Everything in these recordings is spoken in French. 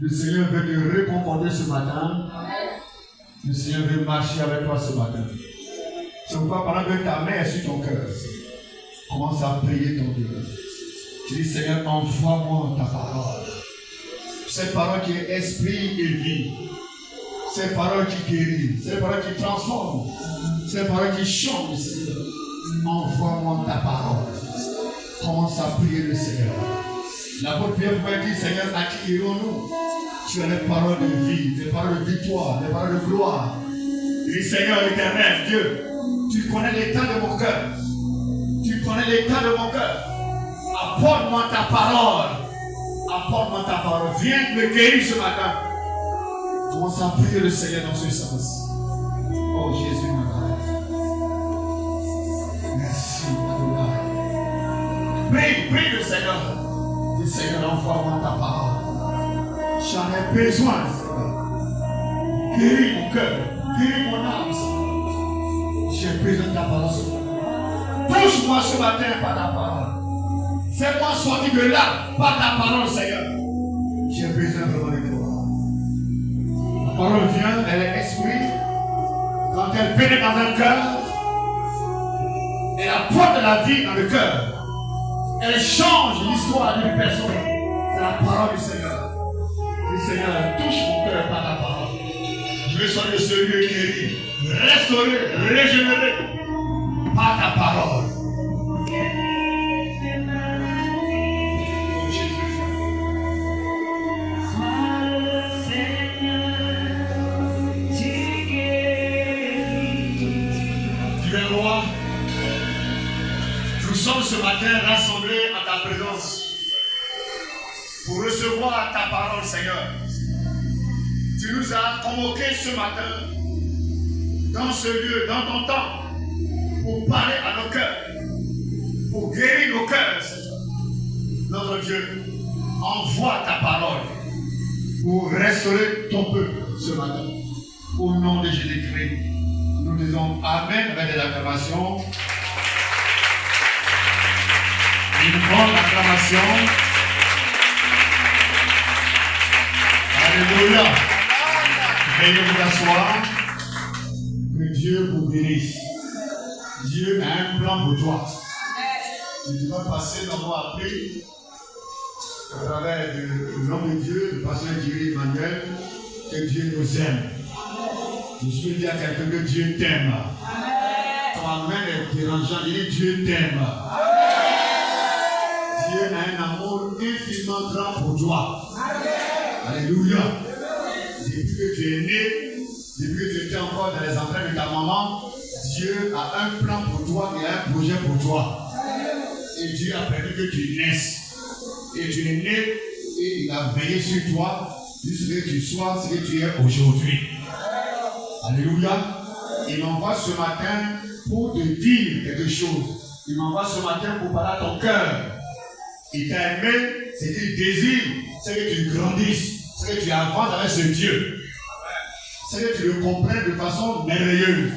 Le Seigneur veut te réconforter ce matin. Le Seigneur veut marcher avec toi ce matin. C'est pourquoi pendant que ta main est sur ton cœur, commence à prier ton Dieu. Tu dis, Seigneur, envoie-moi ta parole. Cette parole qui est esprit et vie. Cette parole qui guérit. Cette parole qui transforme. Cette parole qui change, Seigneur. Envoie-moi ta parole. Commence à prier le Seigneur. L'apôtre Pierre pouvait dire, Seigneur, à qui irons-nous? Tu as les paroles de vie, les paroles de victoire, les paroles de gloire. Il dit, Seigneur éternel, Dieu, tu connais l'état de mon cœur. Tu connais l'état de mon cœur. Apporte-moi ta parole. Apporte-moi ta parole. Viens me guérir ce matin. Commence à prier le Seigneur dans ce sens. Oh Jésus, ma mère. Merci, Adonai. Prie le Seigneur. Dis, Seigneur, envoie-moi ta parole. J'en ai besoin, Seigneur. Guéris mon cœur. Guéris mon âme, Seigneur. J'ai besoin de ta parole ce matin. Touche-moi ce matin par ta parole. Fais-moi sortir de là par ta parole, Seigneur. J'ai besoin vraiment de toi. La parole vient, elle est esprit. Quand elle pénètre dans un cœur, elle apporte la vie dans le cœur. Elle change l'histoire d'une personne. C'est la parole du Seigneur. Le Seigneur touche mon cœur par ta parole. Je veux sortir de ce lieu guéri, restauré, régénéré par ta parole. Nous sommes ce matin rassemblés à ta présence pour recevoir ta parole, Seigneur. Tu nous as convoqués ce matin dans ce lieu, dans ton temps, pour parler à nos cœurs, pour guérir nos cœurs, Seigneur. Notre Dieu, envoie ta parole pour restaurer ton peuple ce matin. Au nom de Jésus-Christ, nous disons Amen avec des acclamations. Une bonne acclamation. Alléluia. Veuillez vous asseoir. Que Dieu vous bénisse. Dieu a un plan pour toi. Tu vas passer dans mon appris à travers le nom de Dieu, le pasteur Thierry Emmanuel, que Dieu nous aime. Je suis dit à quelqu'un que Dieu t'aime. Ton amen est dérangeant. Il dit Dieu t'aime. Dieu a un amour infiniment grand pour toi. Alléluia. Depuis que tu es né, depuis que tu étais encore dans les entrailles de ta maman, Dieu a un plan pour toi et un projet pour toi. Et Dieu a permis que tu naisses. Et tu es né et il a veillé sur toi jusqu'à ce que tu sois ce que tu es aujourd'hui. Alléluia. Il m'envoie ce matin pour te dire quelque chose. Il m'envoie ce matin pour parler à ton cœur. Il t'a aimé, c'est qu'il désire, c'est que tu grandisses, c'est que tu avances avec ce Dieu. C'est que tu le comprennes de façon merveilleuse.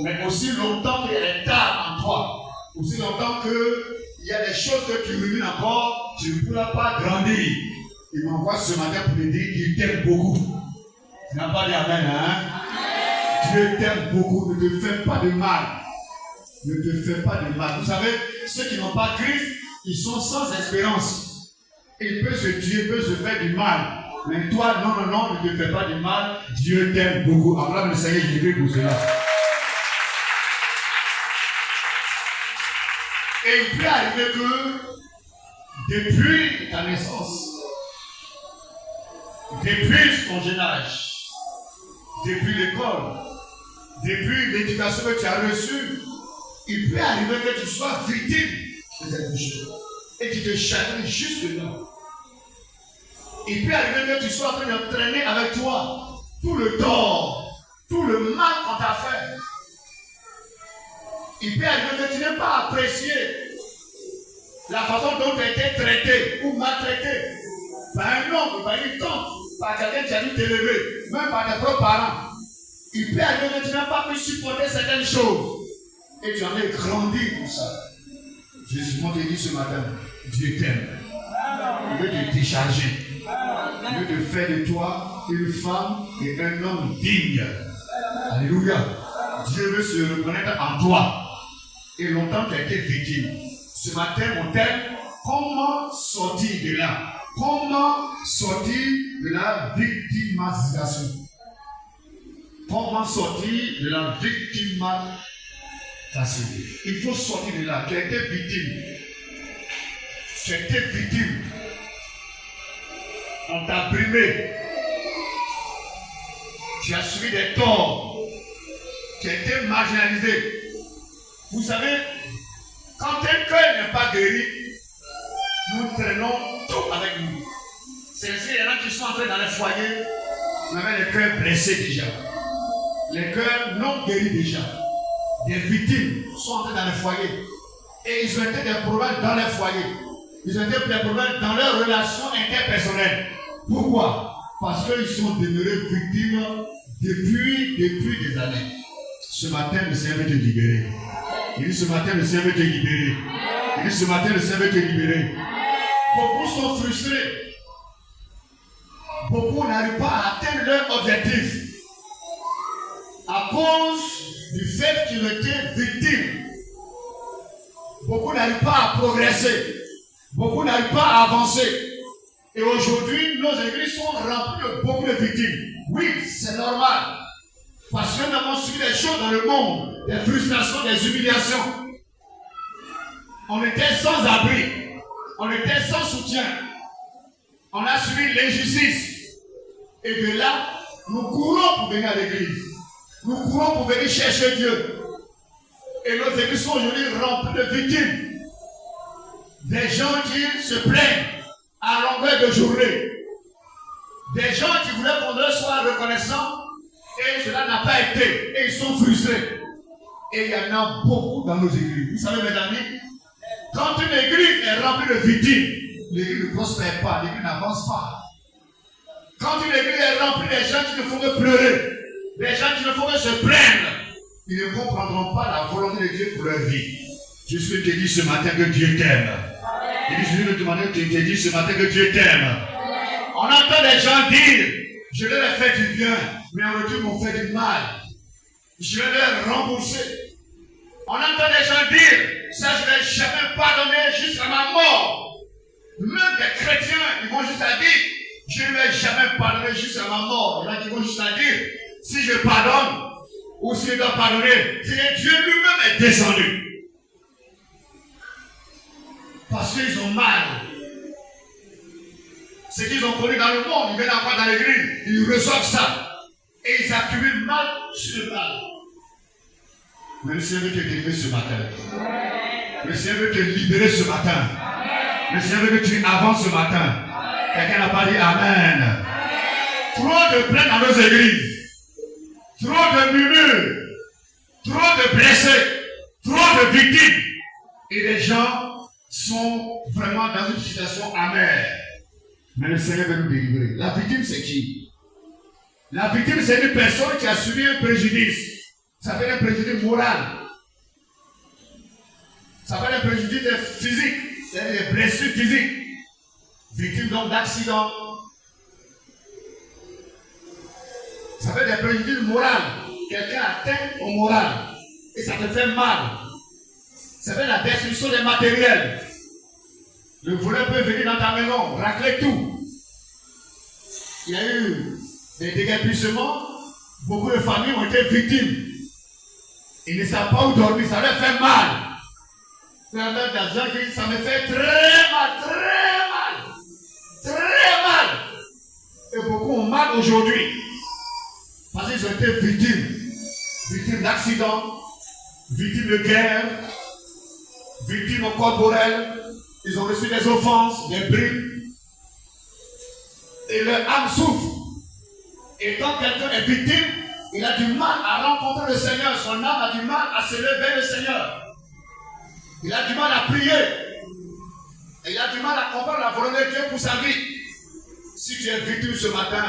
Mais aussi longtemps qu'il y a des tares en toi, aussi longtemps qu'il y a des choses que tu rumines encore, tu ne pourras pas grandir. Il m'envoie ce matin pour te dire qu'il t'aime beaucoup. Tu n'as pas dit amen, hein? Dieu t'aime beaucoup, ne te fais pas de mal. Ne te fais pas de mal. Vous savez, ceux qui n'ont pas Christ, ils sont sans espérance. Ils peuvent se tuer, ils peuvent se faire du mal. Mais toi, non, ne te fais pas du mal. Dieu t'aime beaucoup. Acclame le Seigneur Jésus pour cela. Et il peut arriver que, depuis ta naissance, depuis ton jeune âge, depuis l'école, depuis l'éducation que tu as reçue, il peut arriver que tu sois victime de quelque chose. Et tu te chagrines juste là. Il peut arriver que tu sois en train de traîner avec toi tout le tort, tout le mal qu'on t'a fait. Il peut arriver que tu n'aies pas apprécié la façon dont tu as été traité ou maltraité par un homme, par une tante, par quelqu'un qui a dû t'élever, même par tes propres parents. Il peut arriver que tu n'as pas pu supporter certaines choses et tu en es grandi pour ça. Jésus te dit ce matin, Dieu t'aime. Il veut te décharger. Dieu te fait de toi une femme et un homme digne. Alléluia. Dieu veut se reconnaître en toi. Et longtemps tu as été victime. Ce matin, mon thème, comment sortir de là? Comment sortir de la victimisation? Comment sortir de la victimisation? Il faut sortir de là. Tu as été victime. Tu as été victime. On t'a brimé. Tu as subi des torts. Tu as été marginalisé. Vous savez, quand un cœur n'est pas guéri, nous traînons tout avec nous. C'est ainsi qu'il y en a qui sont entrés dans les foyers, on avait les cœurs blessés déjà. Les cœurs non guéris déjà. Des victimes sont entrés dans les foyers. Et ils ont été des problèmes dans les foyers. Ils ont été des problèmes dans leurs relations interpersonnelles. Pourquoi? Parce qu'ils sont demeurés victimes depuis des années. Ce matin, le Seigneur veut te libérer. Il dit ce matin, le Seigneur veut te libérer. Il dit ce matin, le Seigneur veut te libérer. Beaucoup sont frustrés. Beaucoup n'arrivent pas à atteindre leur objectif à cause du fait qu'ils ont été victimes. Beaucoup n'arrivent pas à progresser. Beaucoup n'arrivent pas à avancer. Et aujourd'hui, nos églises sont remplies de beaucoup de victimes. Oui, c'est normal. Parce que nous avons subi des choses dans le monde, des frustrations, des humiliations. On était sans abri. On était sans soutien. On a subi l'injustice. Et de là, nous courons pour venir à l'église. Nous courons pour venir chercher Dieu. Et nos églises sont aujourd'hui remplies de victimes. Des gens qui se plaignent à longueur de journée. Des gens qui voulaient qu'on leur soit reconnaissant et cela n'a pas été. Et ils sont frustrés. Et il y en a beaucoup dans nos églises. Vous savez, mes amis, quand une église est remplie de victimes, l'église ne prospère pas, l'église n'avance pas. Quand une église est remplie de gens qui ne font que pleurer, des gens qui ne font que se plaindre, ils ne comprendront pas la volonté de Dieu pour leur vie. Je suis te dis ce matin que Dieu t'aime. Je suis te dire ce matin que Dieu t'aime. On entend des gens dire, je leur ai fait du bien, mais en retour ils m'ont fait du mal. Je vais leur rembourser. On entend des gens dire, ça je ne vais jamais pardonner jusqu'à ma mort. Même des chrétiens, ils vont juste à dire, je ne vais jamais pardonner jusqu'à ma mort. Il y en a qui vont juste à dire, si je pardonne, ou si je dois pardonner, c'est que Dieu lui-même est descendu. Parce qu'ils ont mal. Ce qu'ils ont connu dans le monde, ils viennent encore dans l'église, ils reçoivent ça. Et ils accumulent mal sur le mal. Mais le Seigneur veut te délivrer ce matin. Le Seigneur veut te libérer ce matin. Le Seigneur veut que tu avances ce matin. Quelqu'un n'a pas dit Amen. Trop de plaintes dans nos églises. Trop de murmures. Trop de blessés. Trop de victimes. Et les gens sont vraiment dans une situation amère. Mais le Seigneur veut nous délivrer. La victime, c'est qui? La victime, c'est une personne qui a subi un préjudice. Ça s'appelle un préjudice moral. Ça s'appelle un préjudice physique. C'est-à-dire des blessures physiques. Victime donc d'accidents. Ça s'appelle des préjudices moraux. Quelqu'un atteint au moral. Et ça te fait mal. Ça s'appelle la destruction des matériels. Le voleur peut venir dans ta maison, racler tout. Il y a eu des déguerpissements. Beaucoup de familles ont été victimes. Ils ne savent pas où dormir, ça leur fait mal. Il y a des gens qui disent, ça me fait très mal, très mal. Très mal. Et beaucoup ont mal aujourd'hui. Parce qu'ils ont été victimes. Victimes d'accidents, victimes de guerre, victimes corporelles. Ils ont reçu des offenses, des brimes. Et leur âme souffre. Et quand quelqu'un est victime, il a du mal à rencontrer le Seigneur. Son âme a du mal à se lever vers le Seigneur. Il a du mal à prier. Et il a du mal à comprendre la volonté de Dieu pour sa vie. Si tu es victime ce matin,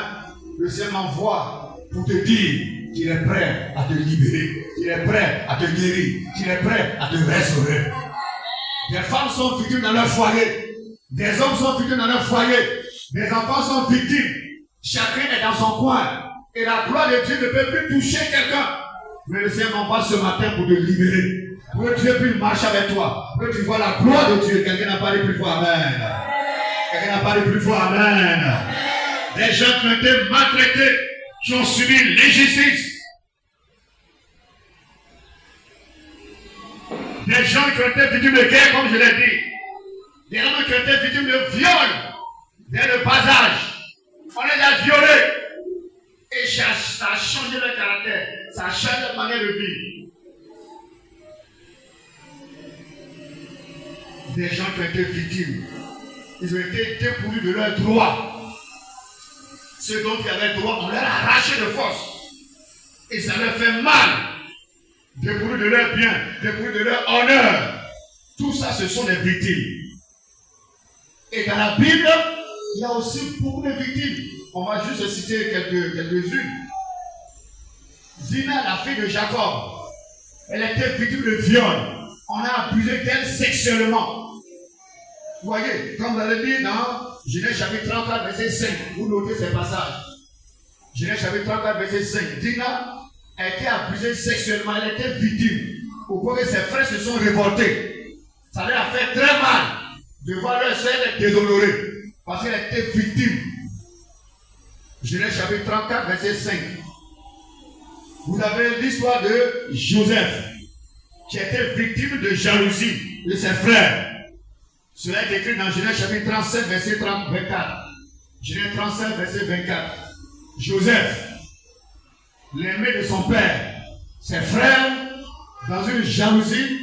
le Seigneur m'envoie pour te dire qu'il est prêt à te libérer, qu'il est prêt à te guérir, qu'il est prêt à te restaurer. Des femmes sont victimes dans leur foyer. Des hommes sont victimes dans leur foyer. Les enfants sont victimes. Chacun est dans son coin. Et la gloire de Dieu ne peut plus toucher quelqu'un. Mais le Seigneur m'envoie ce matin pour te libérer. Pour que Dieu puisse marcher avec toi. Pour que tu vois la gloire de Dieu. Quelqu'un n'a pas dit plus fort Amen. Quelqu'un n'a pas dit plus fort Amen. Des gens qui ont été maltraités, qui ont subi l'injustice. Des gens qui ont été victimes de guerre, comme je l'ai dit. Des gens qui ont été victimes de viol dès le bas âge. On les a violés. Et ça a changé leur caractère. Ça a changé leur manière de vivre. Des gens qui ont été victimes. Ils ont été dépourvus de leurs droits. Ceux dont ils avaient droit, on leur a arraché de force. Et ça leur fait mal. Dépourvus de leurs biens, dépourvus de leur honneur. Tout ça, ce sont des victimes. Et dans la Bible, il y a aussi beaucoup de victimes. On va juste citer quelques-unes. Dina, la fille de Jacob, elle était victime de viol. On a abusé d'elle sexuellement. Vous voyez, comme vous avez dit dans Genèse chapitre 34, verset 5, vous notez ces passages. Genèse chapitre 34, verset 5. Dina a été abusée sexuellement, elle était victime. Au point que ses frères se sont révoltés. Ça leur a fait très mal de voir leur sœur être déshonorée. Parce qu'elle était victime. Genèse chapitre 34, verset 5. Vous avez l'histoire de Joseph, qui était victime de jalousie de ses frères. Cela est écrit dans Genèse chapitre 37, verset 24. Genèse 37, verset 24. Joseph, l'aimé de son père, ses frères, dans une jalousie,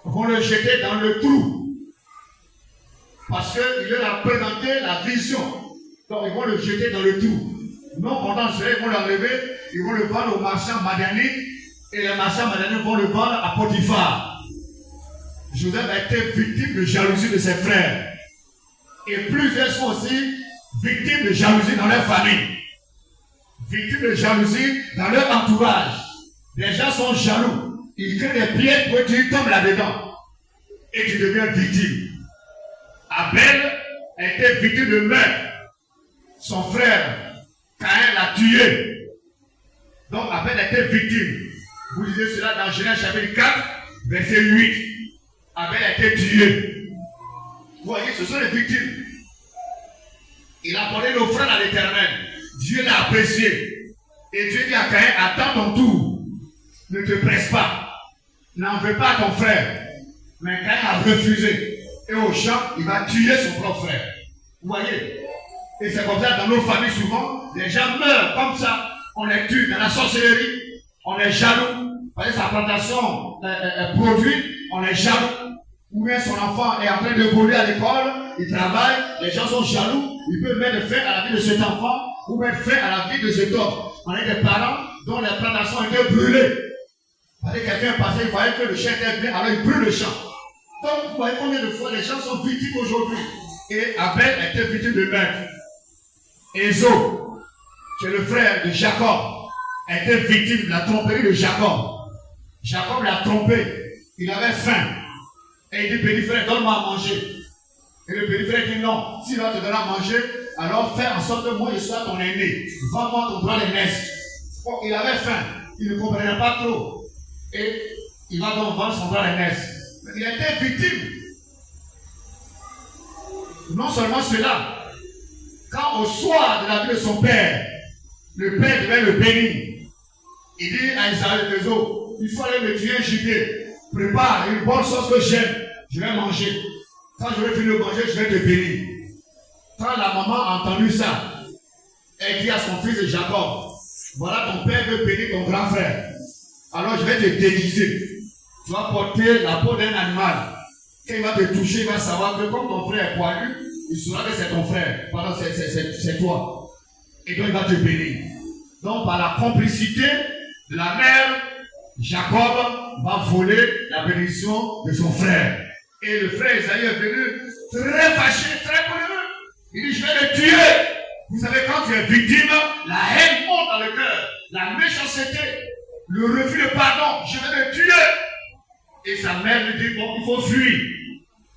vont le jeter dans le trou. Parce qu'il leur a présenté la vision. Donc ils vont le jeter dans le trou. Non, pendant cela, ils vont l'enlever, ils vont le vendre aux marchands madianites, et les marchands madianites vont le vendre à Potiphar. Joseph a été victime de jalousie de ses frères. Et plusieurs sont aussi victimes de jalousie dans leur famille. Victimes de jalousie dans leur entourage. Les gens sont jaloux. Ils créent des pièges pour que tu tombes là-dedans. Et tu deviens victime. Abel a été victime de meurtre. Son frère, Caïn, l'a tué. Donc Abel a été victime. Vous lisez cela dans Genèse chapitre 4, verset 8. Abel a été tué. Vous voyez, ce sont les victimes. Il a porté l'offrande à l'Éternel. Dieu l'a apprécié. Et Dieu dit à Caïn, attends ton tour. Ne te presse pas. N'en veux pas à ton frère. Mais Caïn a refusé. Et au champ, il va tuer son propre frère. Vous voyez? Et c'est comme ça, dans nos familles, souvent, les gens meurent comme ça. On les tue dans la sorcellerie. On est jaloux. Parce que sa plantation produit, on est jaloux. Ou bien son enfant est en train de voler à l'école, il travaille, les gens sont jaloux, ils peuvent mettre fin à la vie de cet enfant, ou mettre fin à la vie de cet homme. On a des parents dont les plantations étaient brûlées. Parce que quelqu'un passait, il voyait que le champ était bien, alors il brûle le champ. Donc, vous voyez combien de fois les gens sont victimes aujourd'hui. Et Abel a été victime de meurtre. Ésaü, qui est le frère de Jacob, a été victime de la tromperie de Jacob. Jacob l'a trompé, il avait faim. Et il dit, petit frère, donne-moi à manger. Et le petit frère dit, non, s'il va te donner à manger, alors fais en sorte que moi je sois ton aîné. Vends-moi ton droit d'aînesse. Bon, il avait faim, il ne comprenait pas trop. Et il va donc vendre son droit d'aînesse. Mais il a été victime. Non seulement cela, quand au soir de la vie de son père, le père devait le bénir, il dit à Isaïe et Ésaü, il faut aller me tuer un gibier. Prépare une bonne sauce que j'aime, je vais manger. Quand je vais finir de manger, je vais te bénir. Quand la maman a entendu ça, elle dit à son fils Jacob, voilà ton père veut bénir ton grand frère. Alors je vais te déguiser. Tu vas porter la peau d'un animal. Quand il va te toucher, il va savoir que comme ton frère est poilu, il saura que c'est ton frère. Pardon, c'est toi. Et donc il va te bénir. Donc par la complicité de la mère, Jacob va voler la bénédiction de son frère. Et le frère Isaïe est venu très fâché, très coléreux. Il dit, je vais le tuer. Vous savez, quand tu es victime, la haine monte dans le cœur. La méchanceté, le refus de pardon, je vais le tuer. Et sa mère lui dit, bon, il faut fuir.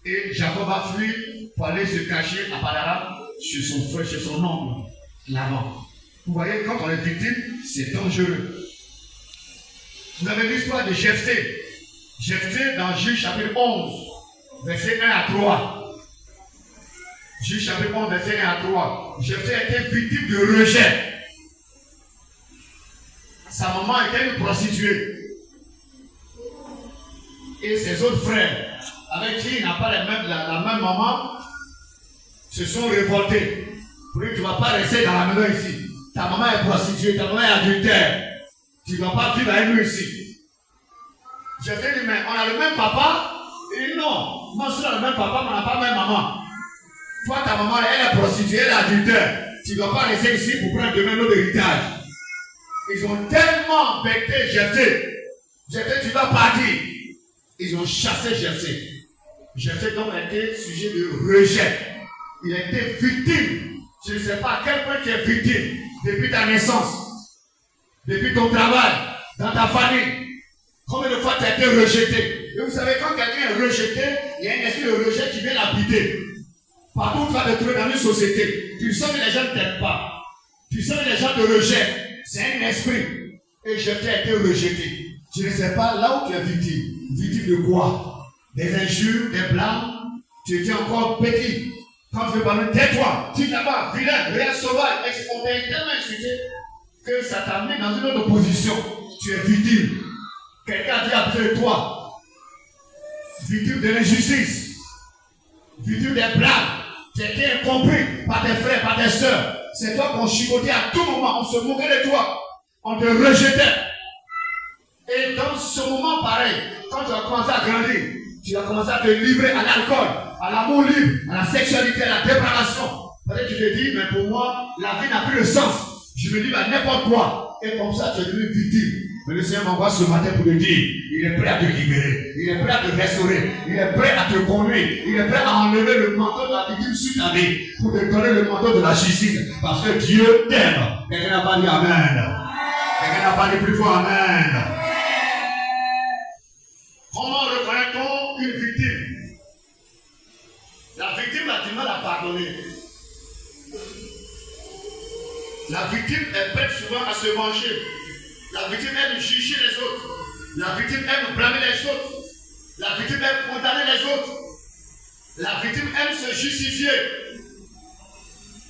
Et Jacob va fuir pour aller se cacher à Padaram, chez son frère, chez son oncle, Laban. Vous voyez, quand on est victime, c'est dangereux. Vous avez l'histoire de Jephthé. Jephthé dans Juge chapitre 11, verset 1 à 3. Juge chapitre 11, verset 1 à 3. Jephthé a été victime de rejet. Sa maman était une prostituée. Et ses autres frères, avec qui il n'a pas la même maman, se sont révoltés. Pour dire, tu ne vas pas rester dans la maison ici. Ta maman est prostituée, ta maman est adultère. Tu ne vas pas vivre avec nous ici. Jephthé dit, mais on a le même papa? Il dit, non, moi je suis dans le même papa, mais on n'a pas la même maman. Toi, ta maman, elle est prostituée, elle est adultère. Tu ne dois pas rester ici pour prendre demain notre héritage. Ils ont tellement embêté Jephthé. Jephthé, tu vas partir. Ils ont chassé Jephthé. Jephthé donc a été sujet de rejet. Il a été victime. Je ne sais pas à quel point tu es victime. Depuis ta naissance. Depuis ton travail. Dans ta famille. Combien de fois tu as été rejeté? Et vous savez, quand quelqu'un est rejeté, il y a un esprit de rejet qui vient l'habiter. Partout où tu vas te trouver dans une société, tu sens que les gens ne t'aiment pas. Tu sens que les gens te rejettent. C'est un esprit. Et Jephthé a été rejeté. Je ne sais pas là où tu es victime. Victime de quoi? Des injures, des blâmes. Tu étais encore petit. Quand tu veux parler, tais-toi. Tu n'as pas, vilain, rien sauvage. On t'a tellement insulté que ça t'a mis dans une autre position. Tu es victime. Quelqu'un a dit après toi. Victime de l'injustice. Victime des blâmes. Tu as été incompris par tes frères, par tes soeurs. C'est toi qu'on chicotait à tout moment. On se moquait de toi. On te rejetait. Et dans ce moment pareil, quand tu as commencé à grandir, tu as commencé à te livrer à l'alcool, à l'amour libre, à la sexualité, à la dépravation. Peut-être tu te dis, mais pour moi, la vie n'a plus de sens. Je me livre à n'importe quoi. Et comme ça, tu es devenu victime. Mais le Seigneur m'envoie ce matin pour te dire, il est prêt à te libérer, il est prêt à te restaurer, il est prêt à te conduire, il est prêt à enlever le manteau de la victime sur ta vie pour te donner le manteau de la justice. Parce que Dieu t'aime. Quelqu'un n'a pas dit Amen. Quelqu'un n'a pas dit plus fort Amen. Comment reconnaît-on une victime? La victime a du mal à pardonner. La victime est prête souvent à se venger. La victime aime juger les autres. La victime aime blâmer les autres. La victime aime condamner les autres. La victime aime se justifier.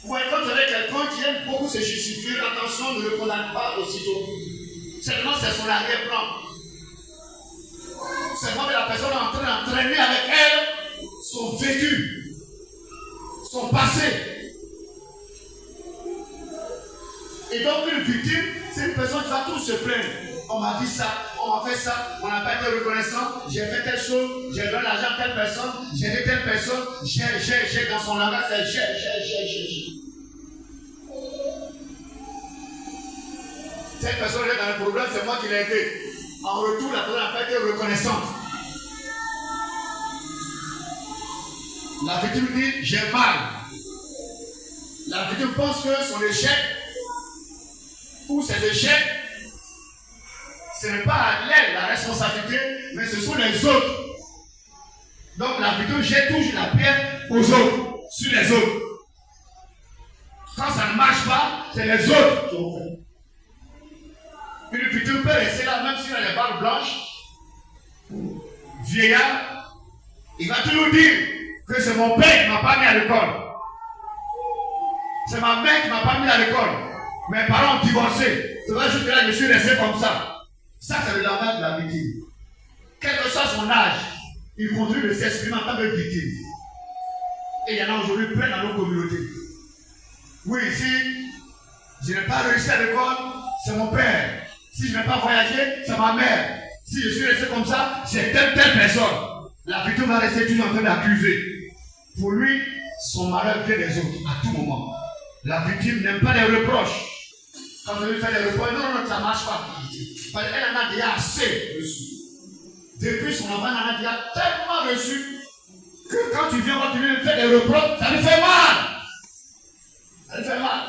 Vous voyez, quand vous avez quelqu'un qui aime beaucoup se justifier, attention, ne le condamne pas aussitôt. Seulement, c'est son arrière-plan. Seulement que la personne est en train d'entraîner avec elle son vécu, son passé. Et donc, une victime, c'est une personne qui va tout se plaindre. On m'a dit ça, on m'a fait ça, on n'a pas été reconnaissant, j'ai fait telle chose, j'ai donné l'argent à telle personne, j'ai aidé telle personne, j'ai dans son langage, c'est j'ai. Cette personne est dans le problème, c'est moi qui l'ai aidé. En retour, la personne n'a pas été reconnaissante. La victime dit, j'ai mal. La victime pense que son échec ou ses échecs, ce n'est pas à elle la responsabilité, mais ce sont les autres. Donc la victime jette toujours la pierre aux autres, sur les autres. Quand ça ne marche pas, c'est les autres qui ont fait. Une victime peut rester là, même si elle a les barres blanches, vieillard, il va toujours dire que c'est mon père qui ne m'a pas mis à l'école. C'est ma mère qui ne m'a pas mis à l'école. Mes parents ont divorcé. C'est vrai, jusque là, je suis resté comme ça. Ça, c'est le langage de la victime. Quel que soit son âge, il continue de s'exprimer en tant que victime. Et il y en a aujourd'hui plein dans nos communautés. Oui, si je n'ai pas réussi à l'école, c'est mon père. Si je n'ai pas voyagé, c'est ma mère. Si je suis resté comme ça, c'est telle personne. La victime va rester toujours en train d'accuser. Pour lui, son malheur vient des autres à tout moment. La victime n'aime pas les reproches. Quand on lui fait des reproches, non, ça ne marche pas. Elle en a déjà assez reçu. Depuis son enfant, elle en a déjà tellement reçu que quand tu viens, quand tu lui fais des reproches, ça lui fait mal. Ça lui fait mal.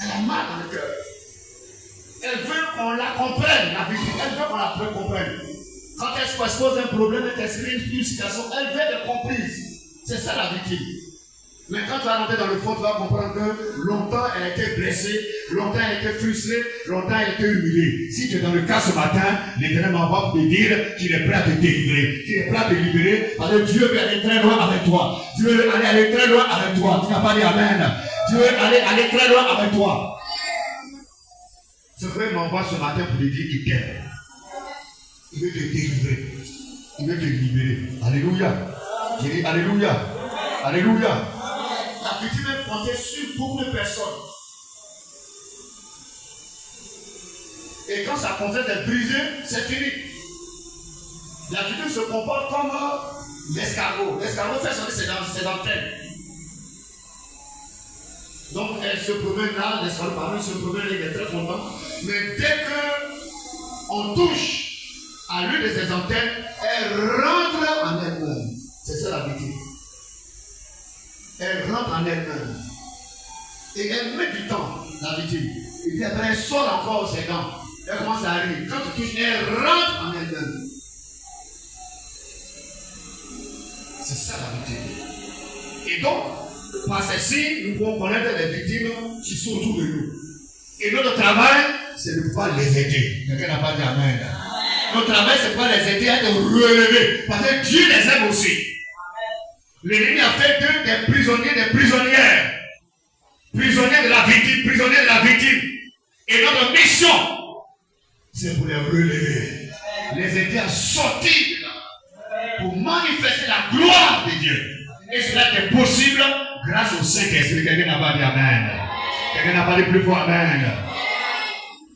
Elle a mal dans le cœur. Elle veut qu'on la comprenne, la victime. Elle veut qu'on la comprenne. Quand elle se pose un problème, elle exprime une situation, elle veut être comprise. C'est ça la victime. Mais quand tu vas rentrer dans le fond, tu vas comprendre que longtemps elle a été blessée, longtemps elle a été frustrée, longtemps elle a été humiliée. Si tu es dans le cas ce matin, l'Éternel m'envoie pour te dire qu'il est prêt à te délivrer, qu'il est prêt à te libérer, parce que Dieu veut aller très loin avec toi. Dieu veut aller très loin avec toi. Tu n'as pas dit Amen. Dieu veut aller très loin avec toi. Ce frère m'envoie ce matin pour te dire qu'il t'aime. Il veut te délivrer. Il veut te libérer. Alléluia. Je dis Alléluia. Alléluia. La victime est comptée sur beaucoup de personnes. Et quand sa conscience est brisée, c'est fini. La victime se comporte comme l'escargot. L'escargot fait sonner ses antennes. Donc elle se promène là, l'escargot parmi se promène, il est très content. Mais dès qu'on touche à l'une de ses antennes, elle rentre en elle-même. C'est ça la victime. Elle rentre en elle-même. Et elle met du temps, la victime. Et puis après, elle sort encore ses dents. Elle commence à rire. Quand tu touches, elle rentre en elle-même. C'est ça la victime. Et donc, par ceci, nous pouvons connaître les victimes qui sont autour de nous. Et notre travail, c'est de pouvoir les aider. Quelqu'un n'a pas dit Amen. Notre travail, c'est de pouvoir les aider à te relever. Parce que Dieu les aime aussi. L'ennemi a fait d'eux des prisonniers, des prisonnières. Prisonniers de la victime, prisonniers de la victime. Et notre mission, c'est pour les relever. Les aider à sortir de là. Pour manifester la gloire de Dieu. Et cela est possible grâce au Saint-Esprit. Quelqu'un n'a pas dit Amen. Quelqu'un n'a pas dit plus fort Amen.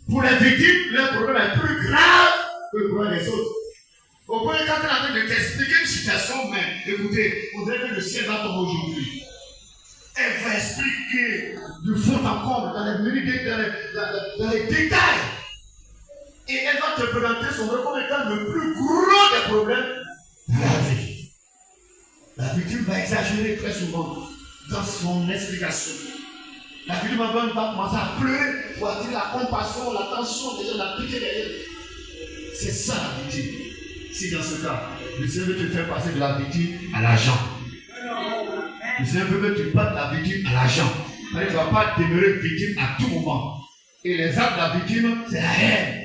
Pour les victimes, leur problème est plus grave que le problème des autres. Au point quand tu es en train de t'expliquer une situation, mais écoutez, on dirait que le ciel va tomber aujourd'hui. Elle va expliquer de fond en comble, dans les détails. Et elle va te présenter son rôle comme étant le plus gros des problèmes de la vie. La victime va exagérer très souvent dans son explication. La victime va commencer à pleurer pour attirer la compassion, l'attention des gens, la pitié des gens. C'est ça la victime. Si dans ce cas, le Seigneur veut te faire passer de la victime à l'agent. Le Seigneur veut que tu passes de la victime à l'agent. Tu ne vas pas demeurer victime à tout moment. Et les actes de la victime, c'est la haine.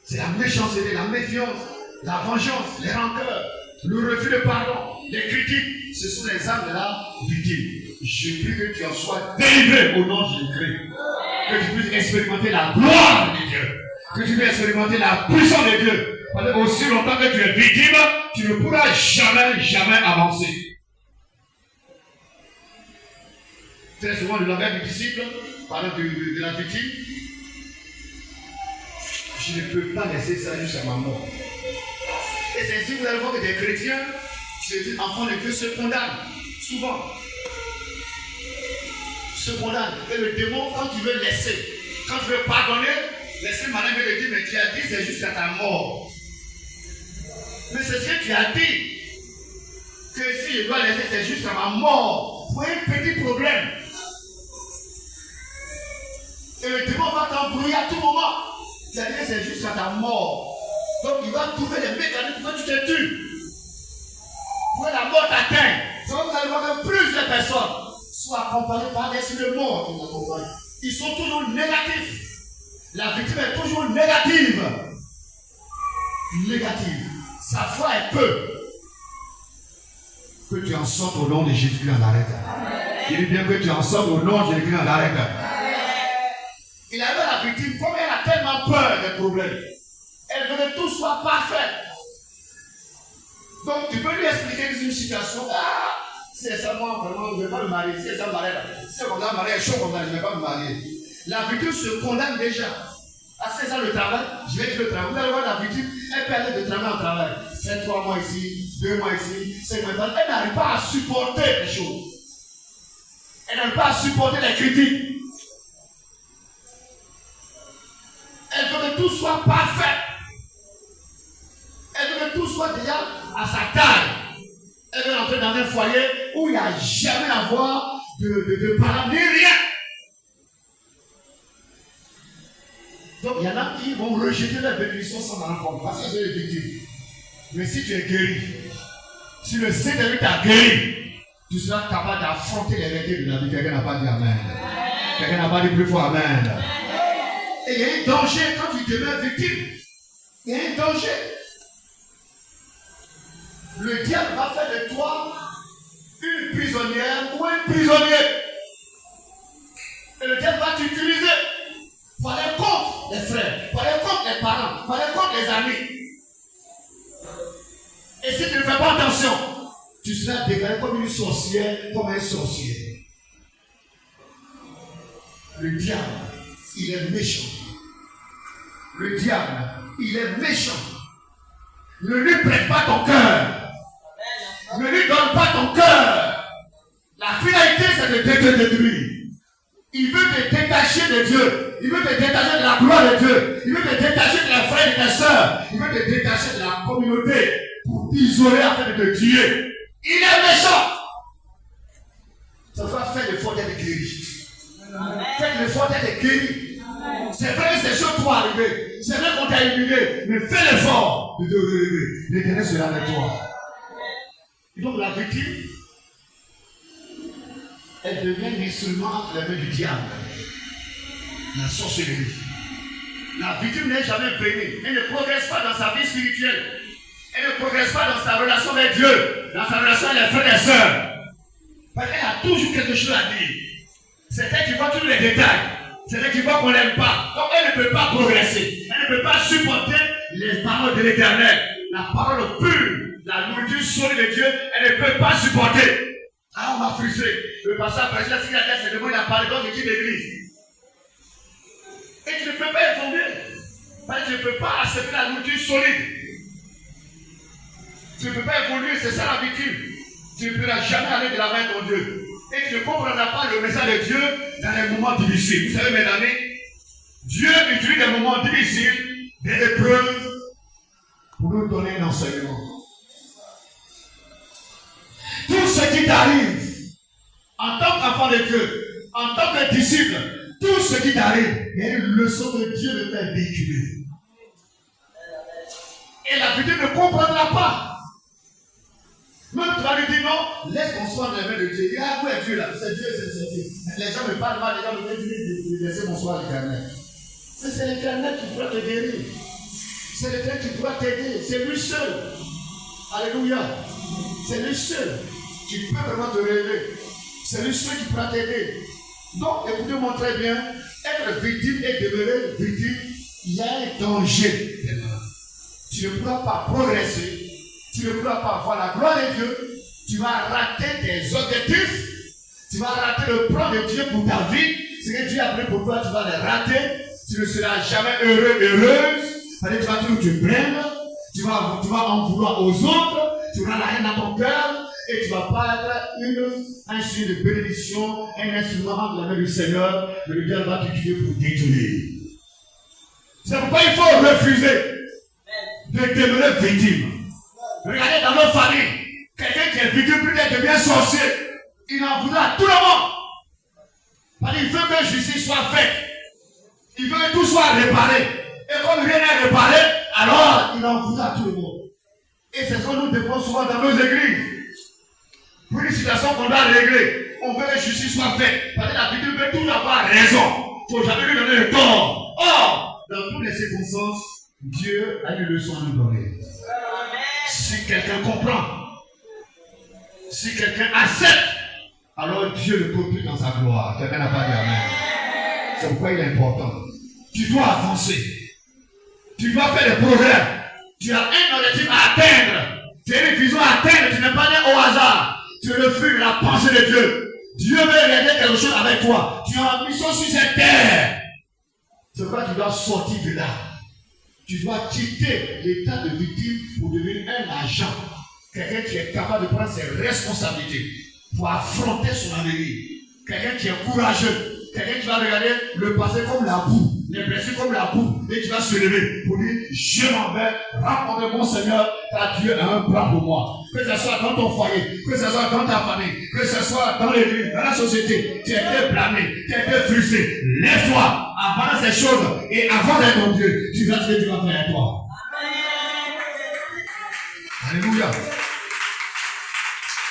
C'est la méchanceté, la méfiance, la vengeance, les rancœurs, le refus de pardon, les critiques. Ce sont les actes de la victime. Je prie que tu en sois délivré au nom de Jésus-Christ. Que tu puisses expérimenter la gloire de Dieu. Que tu puisses expérimenter la puissance de Dieu. Parce que aussi longtemps que tu es victime, tu ne pourras jamais avancer. Très souvent, le langage du disciple, parlant de la victime, je ne peux pas laisser ça jusqu'à ma mort. Et c'est ainsi que vous allez voir que des chrétiens, ces enfants de Dieu se condamnent, souvent. Se condamnent. Et le démon, quand tu veux laisser, quand tu veux pardonner, laisser madame veut te dire, mais tu as dit c'est jusqu'à ta mort. Mais c'est ce que tu as dit. Que si je dois laisser, c'est jusqu'à ma mort. Pour un petit problème. Et le démon va t'embrouiller à tout moment. Tu as dit que c'est jusqu'à ta mort. Donc il va trouver les mécanismes pour que tu te tues. Pour que la mort t'atteigne. C'est pourquoi vous allez voir que plusieurs personnes sont accompagnées par l'esprit de mort qui m'accompagnent. Ils sont toujours négatifs. La victime est toujours négative. Négative. Sa foi est peu. Que tu en sortes au nom de Jésus en arrête. Il dit bien que tu en sortes au nom de Jésus en arrête. Il avait la victime, comme elle a tellement peur des problèmes, elle veut que tout soit parfait. Donc tu peux lui expliquer une situation. Si c'est ça, moi vraiment, je ne vais pas me marier. Si c'est ça, marier. Si c'est comme ça, marier, chaud comme ça, je ne vais pas me marier. La victime se condamne déjà. C'est ça le travail. Je vais dire le travail. Vous allez voir la victime, elle peut aller de travail en travail. C'est 3 mois ici, 2 mois ici, 5 mois ici. Elle n'arrive pas à supporter les choses. Elle n'arrive pas à supporter les critiques. Elle veut que tout soit parfait. Elle veut que tout soit déjà à sa taille. Elle veut entrer dans un foyer où il n'y a jamais à voir de parents ni rien. Donc il y en a qui vont rejeter la bénédiction sans en rendre parce que c'est des victimes. Mais si tu es guéri, si le Saint-Esprit t'a guéri, tu seras capable d'affronter les réalités de la vie. Quelqu'un n'a pas dit Amen. Quelqu'un n'a pas dit plus fort Amen. Et il y a un danger quand tu deviens victime. Il y a un danger. Le diable va faire de toi une prisonnière ou un prisonnier. Et le diable va t'utiliser pour aller contre les frères, pour aller contre les parents, pour aller contre les amis. Et si tu ne fais pas attention, tu seras déclaré comme une sorcière, comme un sorcier. Le diable, il est méchant. Le diable, il est méchant. Ne lui prête pas ton cœur. Ne lui donne pas ton cœur. La finalité, c'est de te détruire. Il veut te détacher de Dieu. Il veut te détacher de la gloire de Dieu. Il veut te détacher de la frère et de ta soeur. Il veut te détacher de la communauté pour t'isoler afin de te tuer. Il est méchant. Ça doit faire l'effort d'être guéri. Faites l'effort d'être guéri. C'est vrai que ces choses vont arriver. C'est vrai qu'on t'a humilié. Mais fais l'effort de te relever. L'Éternel sera avec toi. Et donc la victime, elle devient l'instrument entre les mains du diable. La sorcellerie. La victime n'est jamais bénie. Elle ne progresse pas dans sa vie spirituelle. Elle ne progresse pas dans sa relation avec Dieu, dans sa relation avec les frères et sœurs. Parce qu'elle a toujours quelque chose à dire. C'est elle qui voit tous les détails. C'est elle qui voit qu'on l'aime pas. Donc elle ne peut pas progresser. Elle ne peut pas supporter les paroles de l'Éternel. La parole pure, la nourriture solide de Dieu, elle ne peut pas supporter. Ah, on m'a frustré. Le pasteur a précisé si la tête, c'est de moi, il a parlé dans l'équipe d'église. Et tu ne peux pas évoluer. Parce que tu ne peux pas accepter la nourriture solide. Tu ne peux pas évoluer, c'est ça la victime. Tu ne pourras jamais aller de l'avant avec ton Dieu. Et tu ne comprendras pas le message de Dieu dans les moments difficiles. Vous savez, mes amis, Dieu utilise des moments difficiles, des épreuves, pour nous donner un enseignement. Tout ce qui t'arrive, en tant qu'enfant de Dieu, en tant que disciple, tout ce qui t'arrive, il y a une leçon de Dieu de faire véhiculer. Et la victime ne comprendra pas. Même tu vas lui dire non, laisse qu'on soit dans les mains de Dieu. Il y a où est Dieu là? C'est Dieu, c'est Dieu. Les gens me parlent mal, les gens me disent de laisser mon soir à l'Éternel. C'est l'Éternel qui pourra te guérir. C'est l'Éternel qui pourra t'aider. C'est lui seul. Alléluia. C'est lui seul qui peut vraiment te relever. C'est lui seul qui pourra t'aider. Donc, écoutez-moi très bien, être victime et demeurer victime, il y a un danger. Tu ne pourras pas progresser. Tu ne pourras pas voir la gloire de Dieu. Tu vas rater tes objectifs. Tu vas rater le plan de Dieu pour ta vie. Ce que Dieu a pris pour toi, tu vas les rater. Tu ne seras jamais heureux, heureuse. Parce que tu vas toujours te plaindre. Tu vas en vouloir aux autres. Tu auras la haine dans ton cœur. Et tu ne vas pas être un signe de bénédiction, un instrument entre la main du Seigneur. Le diable va t'utiliser pour détruire. C'est pourquoi il faut refuser de demeurer victime. Regardez dans nos familles, quelqu'un qui est victime peut-être devient sorcier. Il en voudra à tout le monde. Parce qu'il veut que justice soit faite. Il veut que tout soit réparé. Et comme rien n'est réparé, alors il en voudra à tout le monde. Et c'est ce que nous devons souvent dans nos églises. Pour une situation qu'on doit régler, on veut que justice soit faite. Parce que la victime veut toujours avoir raison. Il ne faut jamais lui donner le tort. Or, dans toutes les circonstances, Dieu a une leçon à nous donner. Si quelqu'un comprend, si quelqu'un accepte, alors Dieu le produit dans sa gloire. Quelqu'un n'a pas dit Amen. C'est pourquoi il est important. Tu dois avancer. Tu dois faire des progrès. Tu as un objectif à atteindre. Tu as une vision à atteindre. Tu n'es pas né au hasard. Tu es le fruit de la pensée de Dieu. Dieu veut régler quelque chose avec toi. Tu as une mission sur cette terre. C'est pourquoi tu dois sortir de là. Tu dois quitter l'état de victime pour devenir un agent. Quelqu'un qui est capable de prendre ses responsabilités pour affronter son avenir. Quelqu'un qui est courageux. Quelqu'un qui va regarder le passé comme la boue, les blessures comme la boue, et qui va se lever pour dire, je m'en vais rencontrer mon Seigneur, car Dieu a un plan pour moi. Que ce soit dans ton foyer, que ce soit dans ta famille, que ce soit dans l'église, dans la société, tu as été blâmé, tu as été frustré. Lève-toi, abandonne ces choses, et avant d'être ton Dieu, tu verras ce que tu vas faire à toi. Alléluia.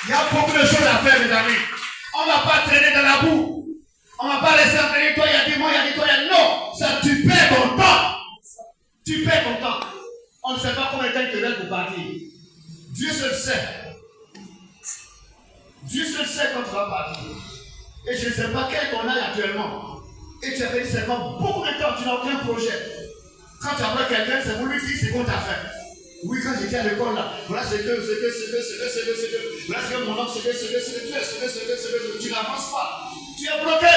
Il y a beaucoup de choses à faire, mes amis. On ne va pas traîner dans la boue. On ne va pas laisser entraîner toi, il y a des mois, il y a des toi, il y a non. Ça, tu perds ton temps. Tu perds ton temps. On ne sait pas combien de temps il te reste pour partir. Dieu seul sait. Dieu seul sait quand tu vas partir. Et je ne sais pas quel est ton âge actuellement. Et tu as fait seulement beaucoup de temps, tu n'as aucun projet. Quand tu appelles quelqu'un, c'est pour lui dire c'est qu'on t'a fait. Oui, quand j'étais à l'école là, voilà c'est que, voilà ce que mon oncle, tu n'avances pas. Tu es bloqué.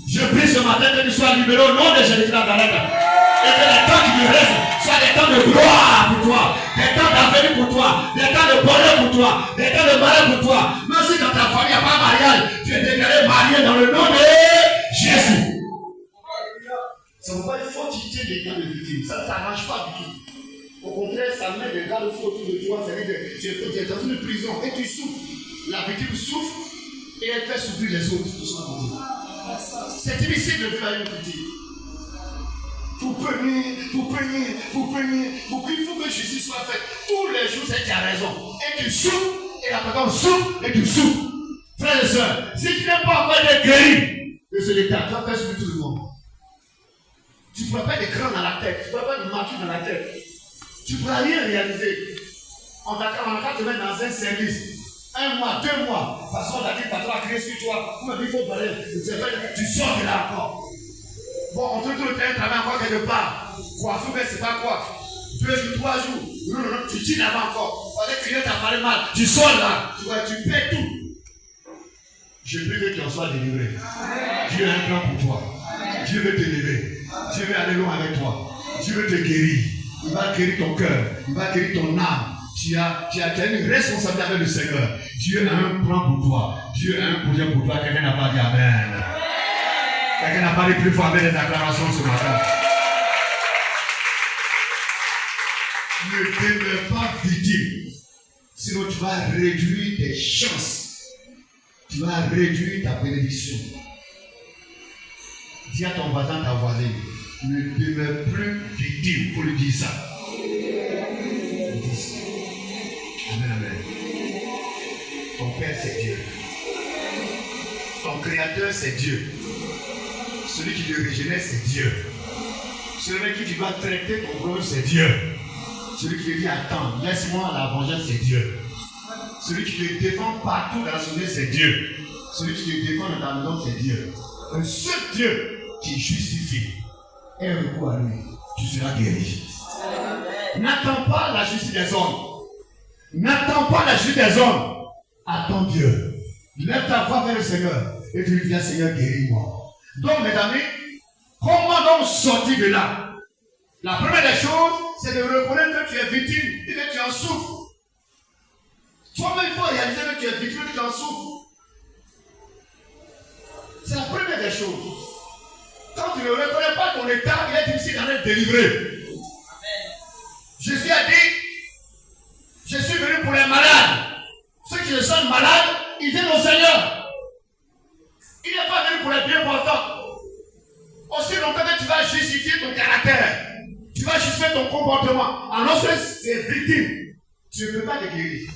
Je prie ce matin que tu sois libéré au nom de Jésus-Christ de Nazareth. Et que les temps qui me restent soient des temps de gloire pour toi, des temps d'avenir pour toi, des temps de bonheur pour toi, des temps de malheur pour toi. Même si dans ta famille il n'y a pas de mariage, tu es déclaré marié dans le nom de Jésus. Ça ne veut pas il faut quitter des temps de victime. Ça ne t'arrange pas du tout. Au contraire, ça met des gars de fou autour de toi. Ça veut dire que tu es dans une prison et tu souffres. La victime souffre et elle fait souffrir les autres. C'est difficile de vivre avec une victime. Vous prenez. Il faut que justice soit faite. Tous les jours, c'est que tu as raison. Et tu souffres, et la personne souffre, et tu souffres. Frères et sœurs, si tu n'es pas encore été guéri de ce état, tu vas faire souffrir tout le monde. Tu ne pourras pas être grand dans la tête, tu ne pourras pas être mature dans la tête. Tu ne pourras rien réaliser. On va te mettre dans un service. 1 mois, 2 mois. Parce qu'on a dit, patron a crié sur toi. On m'a dit, il faut parler. Tu sors de là encore. Bon, on te trouve un travail encore quelque part. Coiffure, mais c'est pas quoi. 2 jours, 3 jours. Non, tu dînes là-bas encore. On va te crier, t'as parlé mal. Tu sors là. Tu paies tout. Je prie que tu en sois délivré. Dieu a un plan pour toi. Dieu veut t'élever. Dieu veut aller loin avec toi. Dieu veut te guérir. Il va guérir ton cœur. Il va guérir ton âme. Tu as une responsabilité avec le Seigneur. Dieu a un plan pour toi. Dieu a un projet pour toi. Quelqu'un n'a pas dit Amen. Quelqu'un n'a pas dit plus fort avec les acclamations ce matin. Ne demeure pas victime. Sinon tu vas réduire tes chances. Tu vas réduire ta bénédiction. Dis à ton voisin, ta voisine, ne demeure plus victime. Il faut lui dire ça. Amen, amen. Ton Père, c'est Dieu. Ton Créateur, c'est Dieu. Celui qui te régénère, c'est Dieu. Celui qui tu dois traiter ton problème, c'est Dieu. Celui qui te dit, attends, laisse-moi la vengeance, c'est Dieu. Celui qui te défend partout dans la journée, c'est Dieu. Celui qui te défend dans ta maison, c'est Dieu. Un seul Dieu qui justifie. Et un recours à lui, tu seras guéri. N'attends pas la justice des hommes. N'attends pas la justice des hommes. Attends Dieu. Lève ta voix vers le Seigneur. Et tu lui dis, Seigneur, guéris-moi. Donc, mes amis, comment donc sortir de là? La première des choses, c'est de reconnaître que tu es victime et que tu en souffres. Toi-même, il faut réaliser que tu es victime et que tu en souffres. C'est la première des choses. Quand tu ne reconnais pas ton état, il est difficile d'en être délivré. Jésus a dit, je suis venu pour les malades. Ceux qui se sentent malades, ils viennent au Seigneur. Il n'est pas venu pour les bien portants. Aussi longtemps que tu vas justifier ton caractère, tu vas justifier ton comportement. Alors que c'est victime, tu ne peux pas te guérir.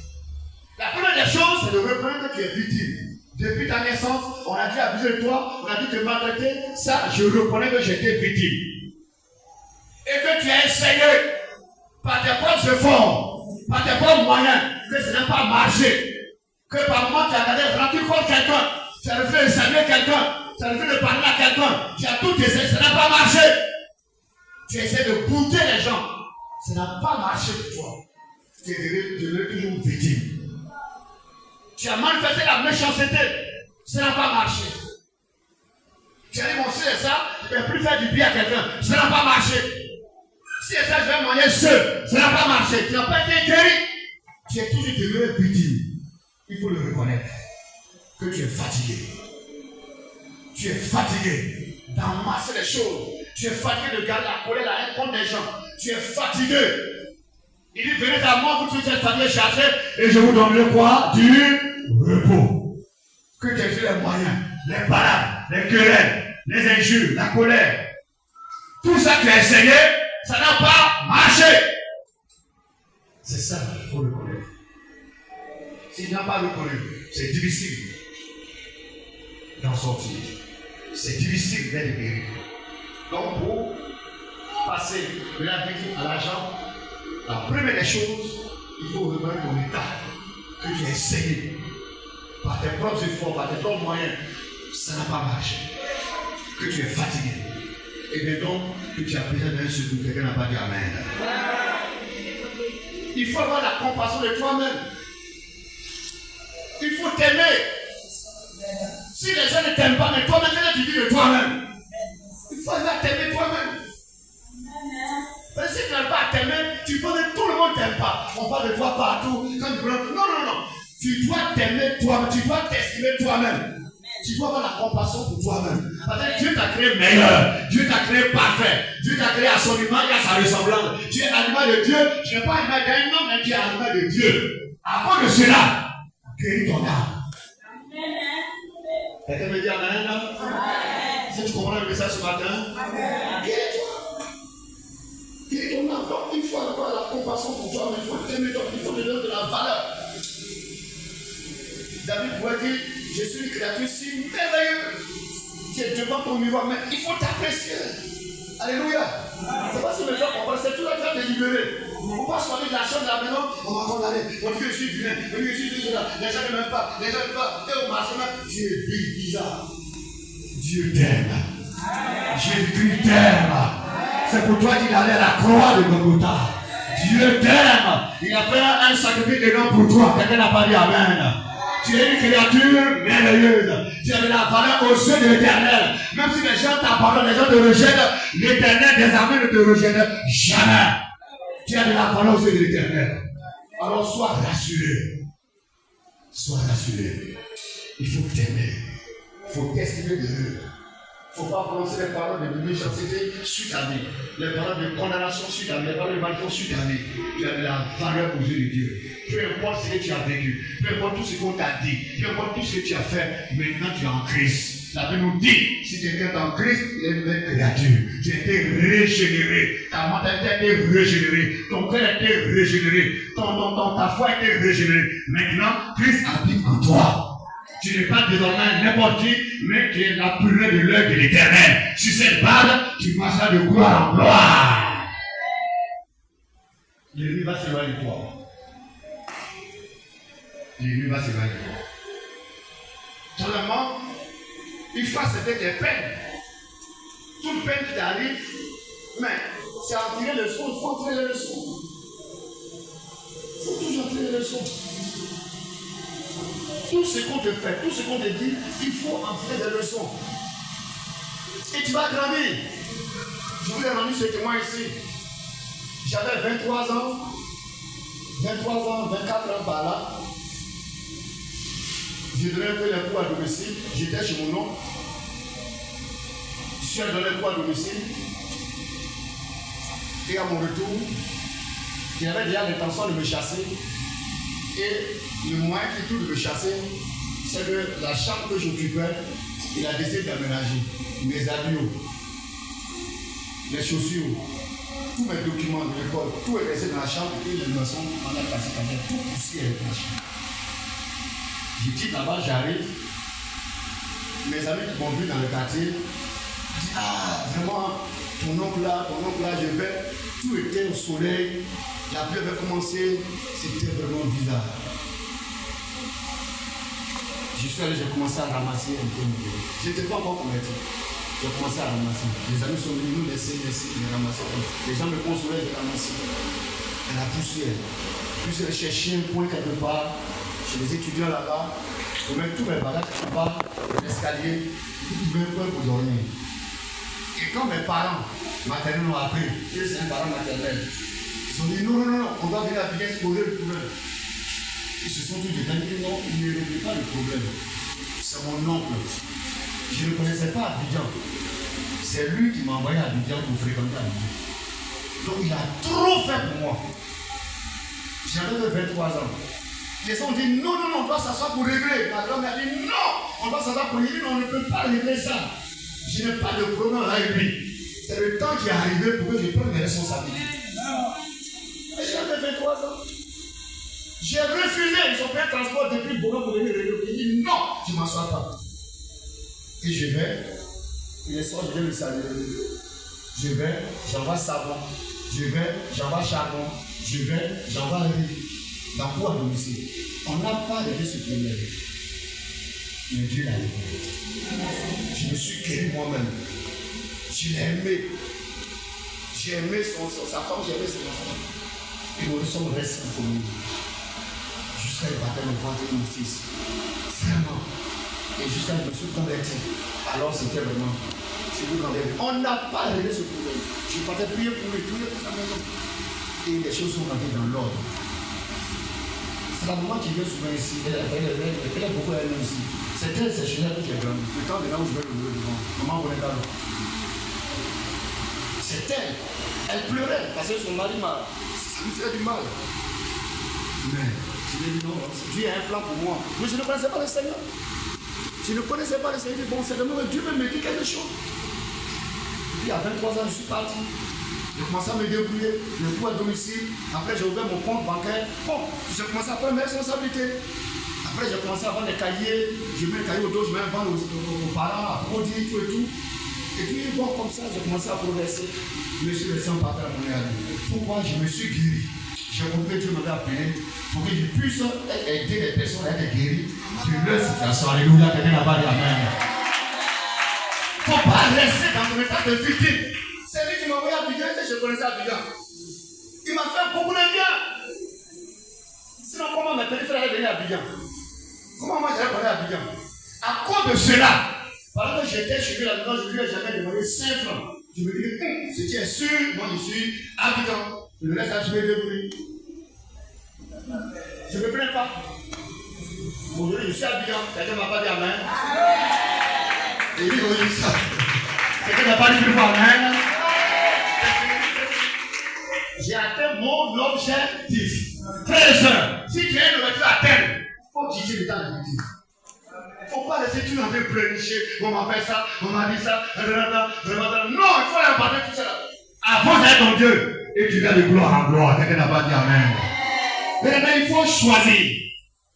La première des choses, c'est de reconnaître que tu es victime. Depuis ta naissance, on a dit abuser de toi, on a dit te maltraiter. Ça, je reconnais que j'étais victime. Et que tu as essayé, par tes propres efforts, par tes propres moyens, que ça n'a pas marché. Que par moment tu as regardé rendu compte quelqu'un, tu as refait examiner quelqu'un, tu as refait de parler à quelqu'un, tu as tout essayé, ça n'a pas marché. Tu essaies de bouter les gens, ça n'a pas marché pour toi. Tu es toujours victime. Tu as manifesté la méchanceté, ça n'a pas marché. Tu as dit, mon Dieu, ça, je ne vais plus faire du bien à quelqu'un, ça n'a pas marché. Si c'est ça, je vais manger seul, ça n'a pas marché. Tu n'as pas été guéri. Tu es toujours demeuré victime. Il faut le reconnaître que tu es fatigué. Tu es fatigué d'amasser les choses. Tu es fatigué de garder la colère, la haine contre les gens. Tu es fatigué. Il dit, venez à moi, vous tous êtes fatigués, chargés, et je vous donnerai quoi? Du repos. Que tu aies les moyens, les parades, les querelles, les injures, la colère. Tout ça que tu as essayé, ça n'a pas marché. C'est ça qu'il faut le connaître. s'il n'a pas reconnu, c'est difficile d'en sortir. C'est difficile d'être guéri. Donc, pour passer de la victime à l'argent, la première des choses, il faut reconnaître ton état que tu as essayé par tes propres efforts, par tes propres moyens. Ça n'a pas marché. Que tu es fatigué. Et bien donc, que tu as besoin d'un secours. Quelqu'un n'a pas dit Amen. Il faut avoir la compassion de toi-même. Il faut t'aimer. Si les gens ne t'aiment pas, mais toi-même, qu'est-ce que tu dis de toi-même? Il faut aller t'aimer toi-même. Mais si tu n'arrives pas à t'aimer, tu penses que tout le monde ne t'aime pas. On parle de toi partout. Quand tu prends... Non. Tu dois t'aimer toi-même. Tu dois t'estimer toi-même. Tu dois avoir la compassion pour toi-même. Parce que Dieu t'a créé meilleur. Dieu t'a créé parfait. Dieu t'a créé à son image et à sa ressemblance. Tu es animal de Dieu. Tu n'es pas animal d'un homme, mais tu es animal de Dieu. À cause de cela, guéris ton âme. Quelqu'un me dit Amen. Si tu comprends le message ce matin, guéris-toi. Guéris ton âme. Donc, il faut avoir la compassion pour toi, mais il faut t'aimer toi. Il faut te donner de la valeur. David pouvait dire, je suis une créature si merveilleuse. Tu es devant ton miroir, mais il faut t'apprécier. Alléluia. C'est pas si mes gens comprennent, c'est tout là qui va te libérer. Il ne faut pas soigner de la chambre de la maison, on va condamner. On dit que je suis vilain, on dit que je suis cela. Les gens ne m'aiment pas, les gens ne m'aiment pas. Et au marché même, tu es bizarre. Dieu t'aime. Jésus-Christ t'aime. C'est pour toi qu'il allait à la croix de Golgotha. Dieu t'aime. Il a fait un sacrifice de nom pour toi. Quelqu'un n'a pas dit Amen. Tu es une créature merveilleuse. Tu as de la valeur aux yeux de l'Éternel. Même si les gens t'abandonnent, les gens te rejettent, l'Éternel désormais ne te rejette jamais. Tu as de la valeur aux yeux de l'Éternel. Alors sois rassuré. Sois rassuré. Il faut t'aimer. Il faut t'estimer de Dieu. Il ne faut pas prononcer les paroles de méchanceté sur ta vie, les paroles de condamnation sur ta vie, les paroles de malédiction sur ta vie. Tu as de la valeur aux yeux de Dieu. Peu importe ce que tu as vécu, peu importe tout ce qu'on t'a dit, peu importe tout ce que tu as fait, maintenant tu es en Christ. La Bible nous dit, si tu es en Christ, il est une nouvelle créature. Tu as été régénéré, ta mentalité a été régénérée, ton cœur a été régénéré, ta foi a été régénérée. Maintenant, Christ habite en toi. Tu n'es pas désormais n'importe qui, mais tu es la purée de l'œil de l'Éternel. Sur cette base, tu marcheras de gloire en gloire. L'ennemi va s'éloigner de toi. L'ennemi va s'éloigner de toi. Seulement, il faut accepter tes peines. Toute peine qui t'arrive, mais c'est en tirer le son, il faut tirer le son. Il faut toujours tirer le son. Tout ce qu'on te fait, tout ce qu'on te dit, il faut en tirer des leçons. Et tu vas grandir. Je vous ai rendu ce témoin ici. J'avais 23 ans, 24 ans par là. J'ai donné un peu les cours à domicile. J'étais chez mon oncle. Je suis allé donner les cours à domicile. Et à mon retour, j'avais déjà l'intention de me chasser. Et le moyen qui trouve de me chasser, c'est que la chambre que j'occupais, il a décidé d'aménager mes habits, les chaussures, tous mes documents de l'école, tout est resté dans la chambre et les maçons en a passé par terre, tout poussé avec la chambre. J'ai dit là-bas, j'arrive, mes amis qui m'ont vu dans le quartier disent ah, vraiment, ton oncle là, je vais, tout était au soleil. La pluie avait commencé, c'était vraiment bizarre. Je suis allé, j'ai commencé à ramasser un peu. Je n'étais pas encore converti. J'ai commencé à ramasser. Les amis sont venus nous laisser, les ramasser. Les gens me consolaient, j'ai ramassé. Elle a poussé. Puis j'ai cherché un point quelque part, chez les étudiants là-bas, pour mettre tous mes bagages quelque part, l'escalier, pour trouver un point pour dormir. Et quand mes parents maternels m'ont appris, que c'est un parent maternel, ils ont dit non, on va venir à bien se poser le problème. Ils se sont tous dit non, il ne règle pas le problème. C'est mon oncle. Je ne connaissais pas Abidjan. C'est lui qui m'a envoyé à Abidjan pour fréquenter Abidjan. Donc il a trop fait pour moi. J'avais 23 ans. Les gens ont dit non, on doit s'asseoir pour régler. Ma grand-mère a dit non, on doit s'asseoir pour régler, on ne peut pas régler ça. Je n'ai pas de problème avec lui. C'est le temps qui est arrivé pour que je prenne mes responsabilités. Et j'avais 23 ans. J'ai refusé, ils ont pris un transport depuis Boga pour venir régler. Il dit non, tu ne m'assois pas. Et je vais, il est soir, je vais le saluer. Je vais, j'envoie savon. Je vais, j'envoie charbon. Je vais, j'envoie riz. Dans quoi à domicile? On n'a pas réglé ce problème. Mais Dieu l'a réglé. Je me suis guéri moi-même. Je l'ai aimé. J'ai aimé sa femme, j'ai aimé son enfant. Et nous sommes restés en commun. Jusqu'à le baptême de ventre de mon fils. Vraiment. Et jusqu'à ce que je me suis converti. Alors c'était vraiment. On n'a pas réglé ce problème. Je partais prier pour lui, prier pour sa maison. Et les choses sont rentrées dans l'ordre. C'est la maman qui vient souvent ici. Elle a beaucoup aimé ici. C'est elle, c'est chez elle que j'ai grandi. Le temps de là où je vais le devant. Maman voulait pas. C'est elle. Elle pleurait parce que son mari ça lui fait du mal. Mais je lui ai dit non, Dieu a un plan pour moi. Mais je ne connaissais pas le Seigneur. Je ne connaissais pas le Seigneur. Bon, c'est demain que Dieu veut me dire quelque chose. Puis à 23 ans, je suis parti. J'ai commencé à me débrouiller. Je fous à domicile. Après, j'ai ouvert mon compte bancaire. Bon, j'ai commencé à prendre mes responsabilités. Après, j'ai commencé à vendre des cahiers. Je mets les cahiers au dos, je mets vendre aux parents, à produire, tout et tout. Et puis, bon, comme ça, j'ai commencé à progresser. Je me suis laissé en partir à mon avis. Pourquoi je me suis guéri? J'ai compris que Dieu m'avait appelé pour que je puisse aider les personnes à être guéries de leur situation. Alléluia, quelqu'un n'a pas dit amen. Il ne faut pas rester dans un état de victime. C'est lui qui m'a envoyé à Abidjan, je connaissais Abidjan. Il m'a fait beaucoup de bien. Sinon, comment mes petits frères allaient venir à Abidjan? Comment moi j'allais parler à Abidjan? À cause de cela, pendant que j'étais chez lui là dedans, je lui ai jamais demandé 5 francs. Je me dis, ce qui est sûr, moi je suis Abidjan. Je me laisse à jouer débrouiller. Je ne me plains pas. Aujourd'hui, je suis Abidjan. Quelqu'un ne m'a pas dit amen. Et lui, oui, ça. Quelqu'un n'a pas dit plus fort amen. J'ai atteint mon objectif. Frères et sœurs, si tu es une voiture à terre, il faut quitter le temps de vie. Il ne faut pas laisser tout en train de pleurnicher. On m'a fait ça, on m'a dit ça. Non, il faut aller embarquer tout ça là. Avance avec ton Dieu. Et tu viens de gloire en gloire. Quelqu'un n'a pas dit amen. Maintenant, il faut choisir.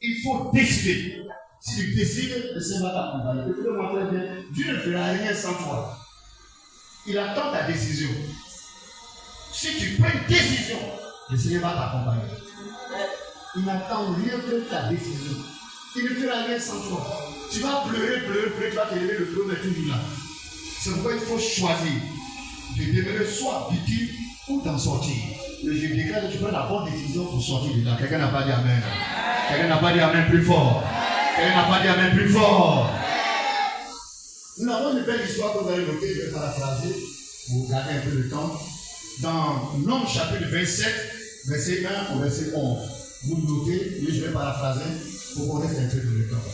Il faut décider. Si tu décides, le Seigneur va t'accompagner. Je te le montrer bien. Dieu ne fera rien sans toi. Il attend ta décision. Si tu prends une décision, le Seigneur va t'accompagner. Il n'attend rien que ta décision. Il ne fera rien sans toi. Tu vas pleurer, tu vas te lever le pleurer toujours là. C'est pourquoi il faut choisir de demeurer soit victime ou d'en sortir. Mais je déclare que tu prends la bonne décision pour sortir de là. Quelqu'un n'a pas dit amen. Quelqu'un n'a pas dit amen plus fort. Quelqu'un n'a pas dit amen plus fort. Nous avons une belle histoire que vous allez noter, je vais paraphraser pour garder un peu de temps. Dans Nombre chapitre 27, verset 1 au verset 11. Vous notez, mais je vais paraphraser pour qu'on reste un peu de temps.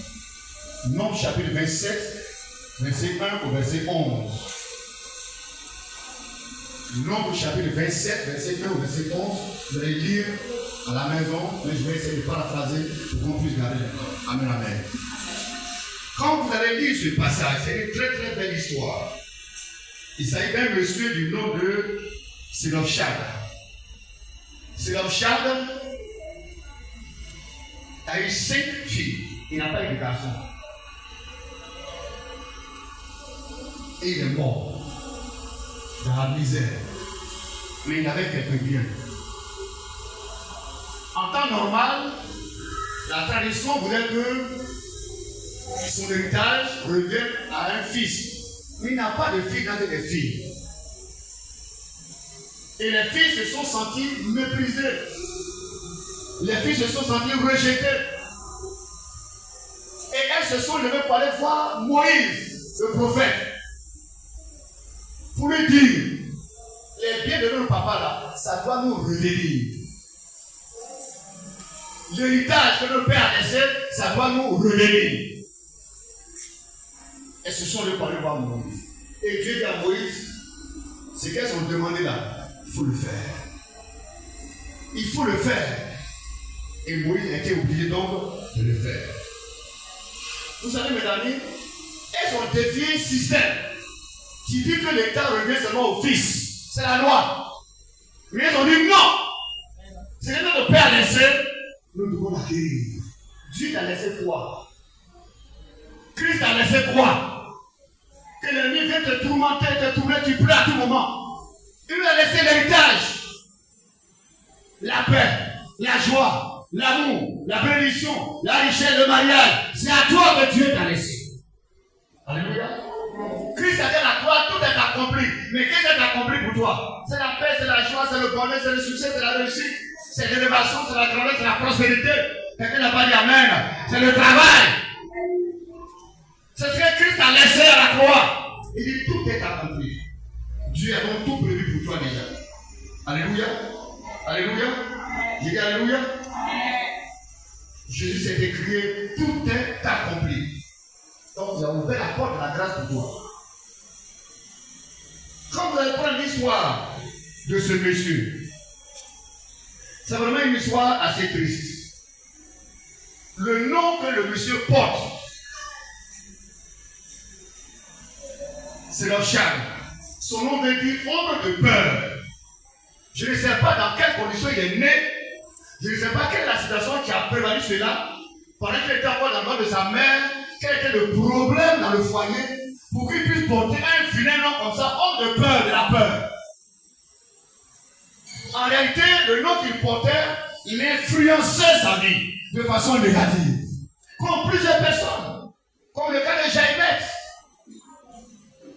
Nombre chapitre 27, verset 1 au verset 11. Nombre chapitre 27, verset 1 au verset 11. Vous allez lire à la maison, mais je vais essayer de paraphraser pour qu'on puisse garder le temps. Amen, amen. Quand vous allez lire ce passage, c'est une très très belle histoire. Il s'agit d'un monsieur du nom de Sélofchad. Sélofchad a eu 5 filles. Il n'a pas eu de garçon. Et il est mort dans la misère. Mais il avait quelques biens. En temps normal, la tradition voulait que son héritage revienne à un fils. Mais il n'a pas de fils, il n'a que des filles. Et les filles se sont senties méprisées. Les filles se sont senties rejetées. Et elles se sont levées pour aller voir Moïse, le prophète, pour lui dire, les biens de notre papa là, ça doit nous revenir. L'héritage que notre père a laissé, ça doit nous revenir. Elles se sont levées pour aller voir Moïse. Et Dieu dit à Moïse, ce qu'elles ont demandé là, il faut le faire. Il faut le faire. Et Moïse a été obligé donc de le faire. Vous savez, mes amis, elles ont défié un système qui dit que l'État revient seulement au fils. C'est la loi. Mais elles ont dit non. Ce que notre père a laissé, nous devons l'acquérir. Dieu t'a laissé quoi? Christ t'a laissé quoi? Que l'ennemi vient te tourmenter, te tourner, tu pleures à tout moment. Il nous a laissé l'héritage. La paix, la joie, l'amour, la bénédiction, la richesse, le mariage. C'est à toi que Dieu t'a laissé. Alléluia. Christ a dit à toi, tout est accompli. Mais qu'est-ce qui est accompli pour toi? C'est la paix, c'est la joie, c'est le bonheur, c'est le succès, c'est la réussite, c'est l'élévation, c'est la grandeur, c'est la prospérité. Quelqu'un n'a pas dit Amen. C'est le travail. C'est ce que Christ a laissé à la croix. Il dit tout est accompli. Dieu a donc tout prévu pour toi déjà. Alléluia. Alléluia. J'ai dit Alléluia. Jésus s'est écrié, tout est accompli. Donc il a ouvert la porte de la grâce pour toi. Quand vous allez prendre l'histoire de ce monsieur, c'est vraiment une histoire assez triste. Le nom que le monsieur porte, c'est Charles. Son nom veut dire homme de peur. Je ne sais pas dans quelles conditions il est né. Je ne sais pas quelle est la situation qui a prévalu cela. Pendant qu'il était encore dans le ventre de sa mère, quel était le problème dans le foyer pour qu'il puisse porter un vilain nom comme ça, homme de peur, de la peur. En réalité, le nom qu'il portait, il influençait sa vie de façon négative. Comme plusieurs personnes, comme le cas de Jaïbet.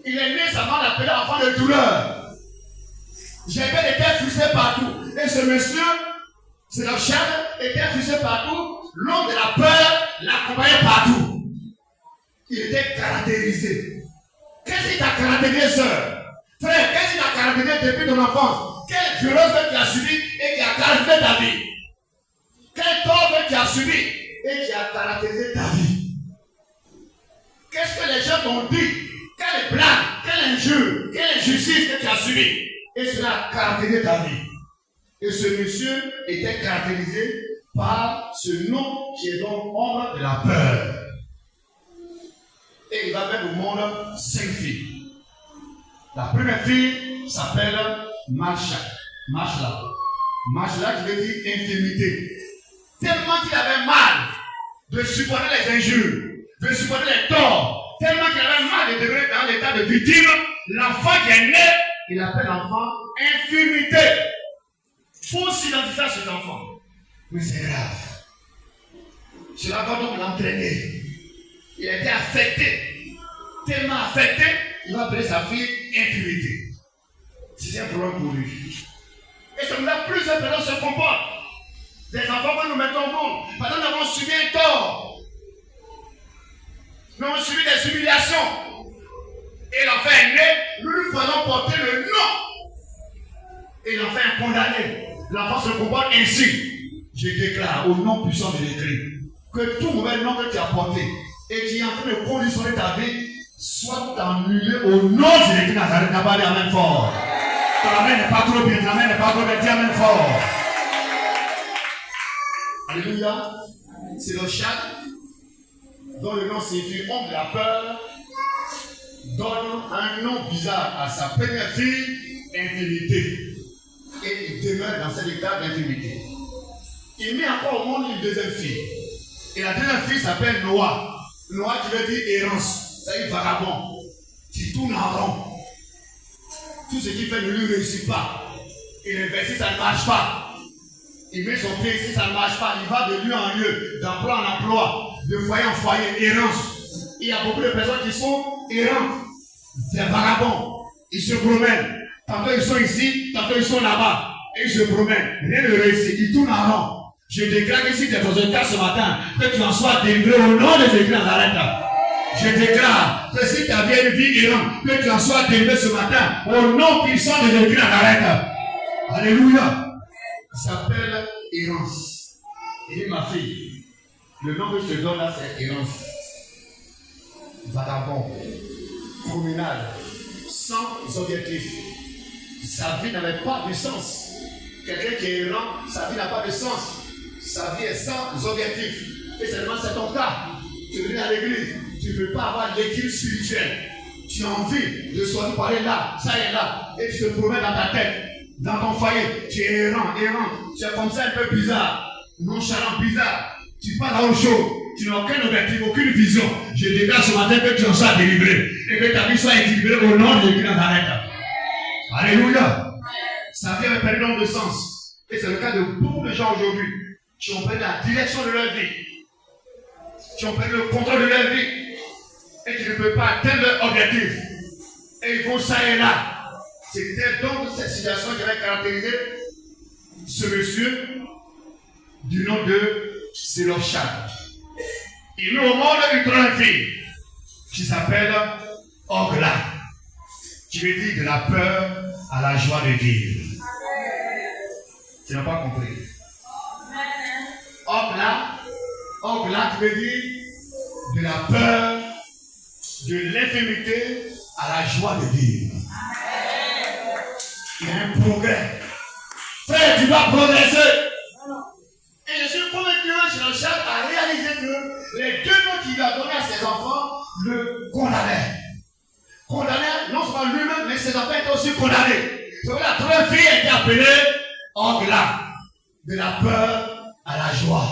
Il est né, sa mère l'appelait enfant de douleur. Jaïbet était frustré partout. Et ce monsieur, c'est le Charles, était frustré partout. L'homme de la peur l'accompagnait partout. Il était caractérisé. Qu'est-ce qui t'a caractérisé, sœur? Frère, qu'est-ce qui t'a caractérisé depuis ton enfance? Quelle violence que tu as subi et qui a caractérisé ta vie? Quel tort que tu as subi et qui a caractérisé ta vie? Qu'est-ce que les gens t'ont dit? Quelle blague, quelle injure, quelle injustice que tu as subi? Et cela a caractérisé ta vie. Et ce monsieur était caractérisé par ce nom qui est donc ombre de la peur. Et il va mettre au monde 5 filles. La première fille s'appelle Machla. Machla qui veut dire infirmité. Tellement qu'il avait mal de supporter les injures, de supporter les torts, tellement qu'il avait mal de devenir dans l'état de victime, l'enfant qui est né, il appelle l'enfant infirmité. Il faut s'identifier à cet enfant. Mais c'est grave. Cela va donc l'entraîner. Il a été affecté. Tellement affecté, il va appeler sa fille infirmité. C'est un problème pour lui. Et c'est comme ça que plusieurs personnes se comportent. Des enfants que nous mettons au monde. Parce que nous avons subi un tort. Nous avons subi des humiliations. Et l'enfant est né, nous lui faisons porter le nom. Et l'enfant est condamné. L'enfant se comporte ainsi. Je déclare au nom puissant de l'Église que tout mauvais nom que tu as porté et qui est en train de conditionner ta vie soit annulé au nom de l'Église Nazareth. N'a pas dit amen fort. Ton amen n'est pas trop bien, ton amen n'est pas trop bien, dis amen fort. Alléluia. C'est le chat dont le nom signifie homme de la peur, donne un nom bizarre à sa première fille, infirmité. Et il demeure dans cet état d'infirmité. Il met encore au monde une deuxième fille. Et la deuxième fille s'appelle Noah. Noah qui veut dire errance. C'est un vagabond. Qui tourne en rond. Tout ce qu'il fait ne lui réussit pas. Il investit, ça ne marche pas. Il met son pied ici, ça ne marche pas. Il va de lieu en lieu, d'emploi en emploi, de foyer en foyer, errance. Il y a beaucoup de personnes qui sont errantes. Des vagabonds. Ils se promènent. Tantôt ils sont ici, tantôt ils sont là-bas. Et ils se promènent. Rien ne réussit. Ils tournent en rond. Je déclare que si tu es dans un cas ce matin, que tu en sois délivré au nom de Jésus Nazareth. Je déclare que si tu avais une vie errante, que tu en sois délivré ce matin au nom puissant de Jésus Nazareth. Alléluia. Il s'appelle errance. Il dit ma fille, le nom que je te donne là c'est errance. Vagabond, promenade, sans objectif. Sa vie n'avait pas de sens. Quelqu'un qui est errant, sa vie n'a pas de sens. Sa vie est sans objectif. Et seulement c'est ton cas. Tu viens à l'église, tu ne peux pas avoir l'équilibre spirituel. Tu as envie de sortir par là, ça et là, et tu te promènes dans ta tête, dans ton foyer. Tu es errant. Tu es comme ça un peu bizarre. nonchalant, bizarre. Tu parles à autre chose. Tu n'as aucun objectif, aucune vision. Je déclare ce matin que tu en sois délivré. Et que ta vie soit équilibrée au nom de Jésus Nazareth. Alléluia. Ça vient avec un nombre de sens. Et c'est le cas de beaucoup de gens aujourd'hui qui ont perdu la direction de leur vie. Qui ont perdu le contrôle de leur vie. Et qui ne peuvent pas atteindre leur objectif. Et ils vont ça et là. C'était donc cette situation qui avait caractérisé ce monsieur du nom de Zelophehad. Il met au monde une grande fille qui s'appelle Ogla, qui veut dire de la peur à la joie de vivre. Tu n'as pas compris. Ogla qui veut dire de la peur, de l'infirmité à la joie de vivre. Il y a un progrès. Frère, tu dois progresser. Et je suis convaincu que Zelophehad a réalisé que les deux noms qu'il a donnés à ses enfants le condamnaient. Condamnaient non seulement lui-même, mais ses enfants étaient aussi condamnés. C'est que la troisième fille a été appelée Ogla. De la peur à la joie.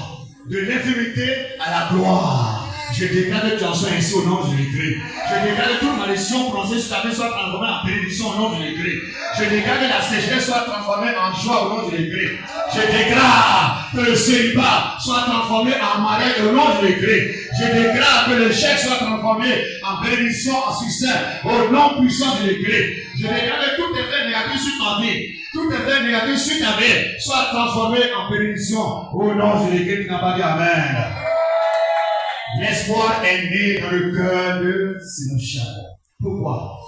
De l'infirmité à la gloire. Je déclare que tu en sois ainsi au nom de Jésus-Christ. Je déclare que toute malédiction prononcée sur ta vie soit transformée en bénédiction au nom de Jésus-Christ. Je déclare que la sécheresse soit transformée en joie au nom de Jésus-Christ. Je déclare que le célibat soit transformé en mariage au nom de Jésus-Christ. Je déclare que le chèque soit transformé en bénédiction, en succès au nom puissant de Jésus-Christ. Je déclare que tout effet négatif sur ta vie, tout effet négatif sur ta vie soit transformé en bénédiction au nom de Jésus-Christ. Tu n'as pas dit Amen. L'espoir est né dans le cœur de Zelophehad. Pourquoi?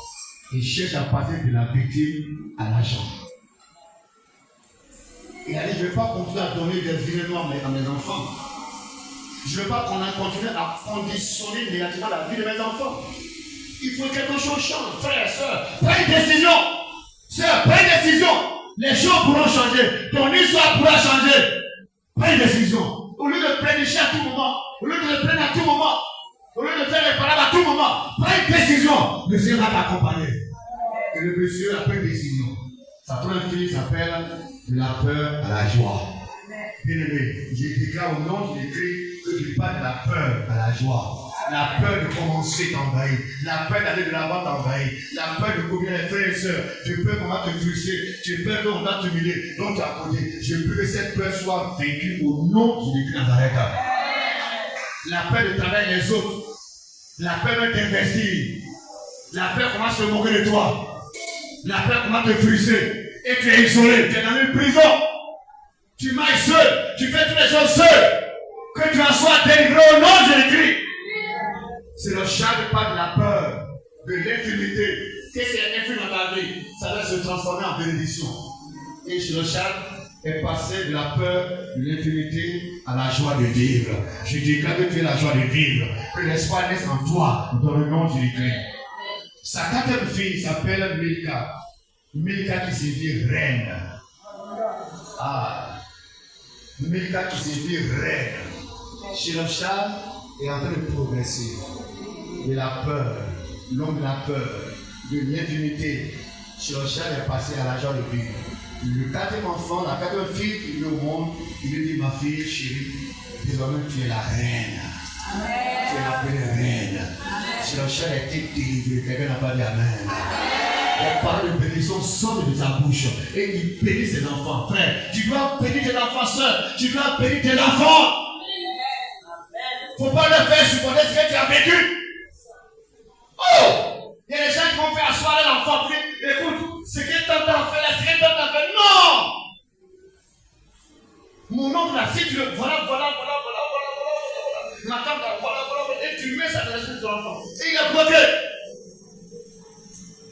Il cherche à passer de la victime à l'agent. Il a dit, je ne vais pas continuer à donner des événements à mes enfants. Je ne veux pas qu'on continue à conditionner négativement la vie de mes enfants. Il faut que quelque chose change. Frère, soeur, prends une décision. Sœur, prends une décision. Les choses pourront changer. Ton histoire pourra changer. Prends une décision. Au lieu de prédicher à tout moment, au lieu de le prendre à tout moment, au lieu de faire les paroles à tout moment, prends une décision. Le Seigneur va t'accompagner. Et le monsieur a pris une décision. Sa première fille s'appelle de la peur à la joie. Bien-aimé, je déclare au nom de Jésus que tu parles de la peur à la joie. La peur de commencer t'envahit. La peur d'aller de l'avant t'envahit. La peur de combien les frères et sœurs. Tu peur qu'on va te frustrer. Tu peur qu'on va t'humilier. Donc tu as côté. Je veux que cette peur soit vaincue au nom de Jésus Nazareth. La peur de travailler les autres. La peur de t'investir. La peur qu'on va se moquer de toi. La peur qu'on va te frustrer. Et tu es isolé. Tu es dans une prison. Tu marches seul. Tu fais toutes les choses seul. Que tu en sois délivré au nom de Jésus-Christ. C'est le charme pas de la peur, de l'infirmité. Qu'est-ce qui est infime dans ta vie? Ça va se transformer en bénédiction. Et chez le charme est passé de la peur, de l'infirmité à la joie de vivre. Je déclare que tu es la joie de vivre. Que l'espoir naisse en toi, dans le nom de Jésus-Christ. Sa quatrième fille s'appelle Milka. Milka qui signifie reine. Ah. Milka qui signifie reine. Chez le charme est en train de progresser. De la peur, l'homme de la peur, de l'intimité. Zelophehad est passé à la joie de vivre. Le quatrième enfant, la quatrième fille qui vient au monde, il lui dit, ma fille chérie, désormais tu es la reine. Amen. Tu es appelée reine. Zelophehad a été délivré. Quelqu'un n'a pas dit Amen. Les paroles de bénédiction sortent de sa bouche et il bénit ses enfants. Frère, tu dois bénir tes enfants, soeur. Tu dois bénir tes enfants. Il ne faut pas leur faire supporter ce que tu as vécu. Oh! Il y a des gens qui vont faire asseoir l'enfant. Écoute, ce que tante a fait là, ce que tante a fait. Non! Mon oncle là, si tu le. Voilà. Ma tante là, voilà. Et tu mets ça dans l'esprit de ton enfant. Et il est bloqué.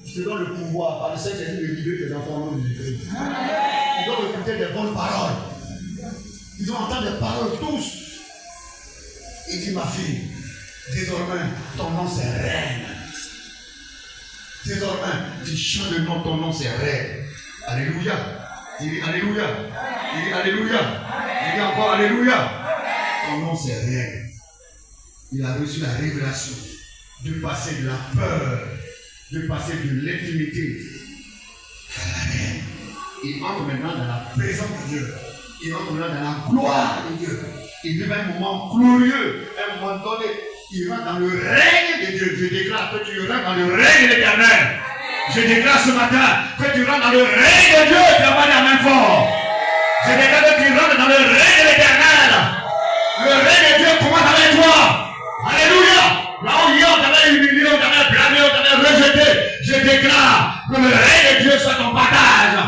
Je te donne le pouvoir par le Seigneur de libérer tes enfants au nom de Jésus. Ils doivent écouter des bonnes paroles. Ils doivent entendre des paroles tous. Il dit, ma fille, désormais, ton nom c'est reine. Désormais, tu changes de nom, ton nom c'est reine. Alléluia. Il dit Alléluia. Il dit Alléluia. Il dit encore Alléluia. Ton nom c'est reine. Il a reçu la révélation de passer de la peur, de passer de l'intimité à la reine. Il entre maintenant dans la présence de Dieu. il rentre dans la gloire de Dieu. Il vit un moment glorieux, un moment donné. Il rentre dans le règne de Dieu. Je déclare que tu rentres dans le règne de l'Éternel. Je déclare ce matin que tu rentres dans le règne de Dieu. Tu n'as pas la main fort. Je déclare que tu rentres dans le règne de l'Éternel. Le règne de Dieu commence avec toi. Alléluia. Là où hier on t'avait humilié, on t'avait blâmé, on t'avait rejeté. Je déclare que le règne de Dieu soit ton partage.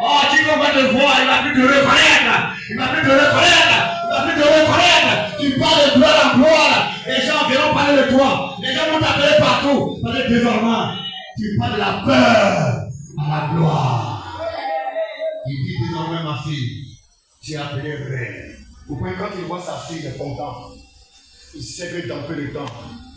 Oh, tu vas te voir, il va plus te reconnaître. Il va plus te reconnaître. Il va plus te reconnaître. Tu parles de gloire en gloire. Les gens viendront parler de toi. Les gens vont t'appeler partout. Parce que désormais, tu parles de la peur à la gloire. Il dit désormais, ma fille, tu es appelée reine. Pourquoi quand il voit sa fille, il est content. Il sait que dans peu de temps,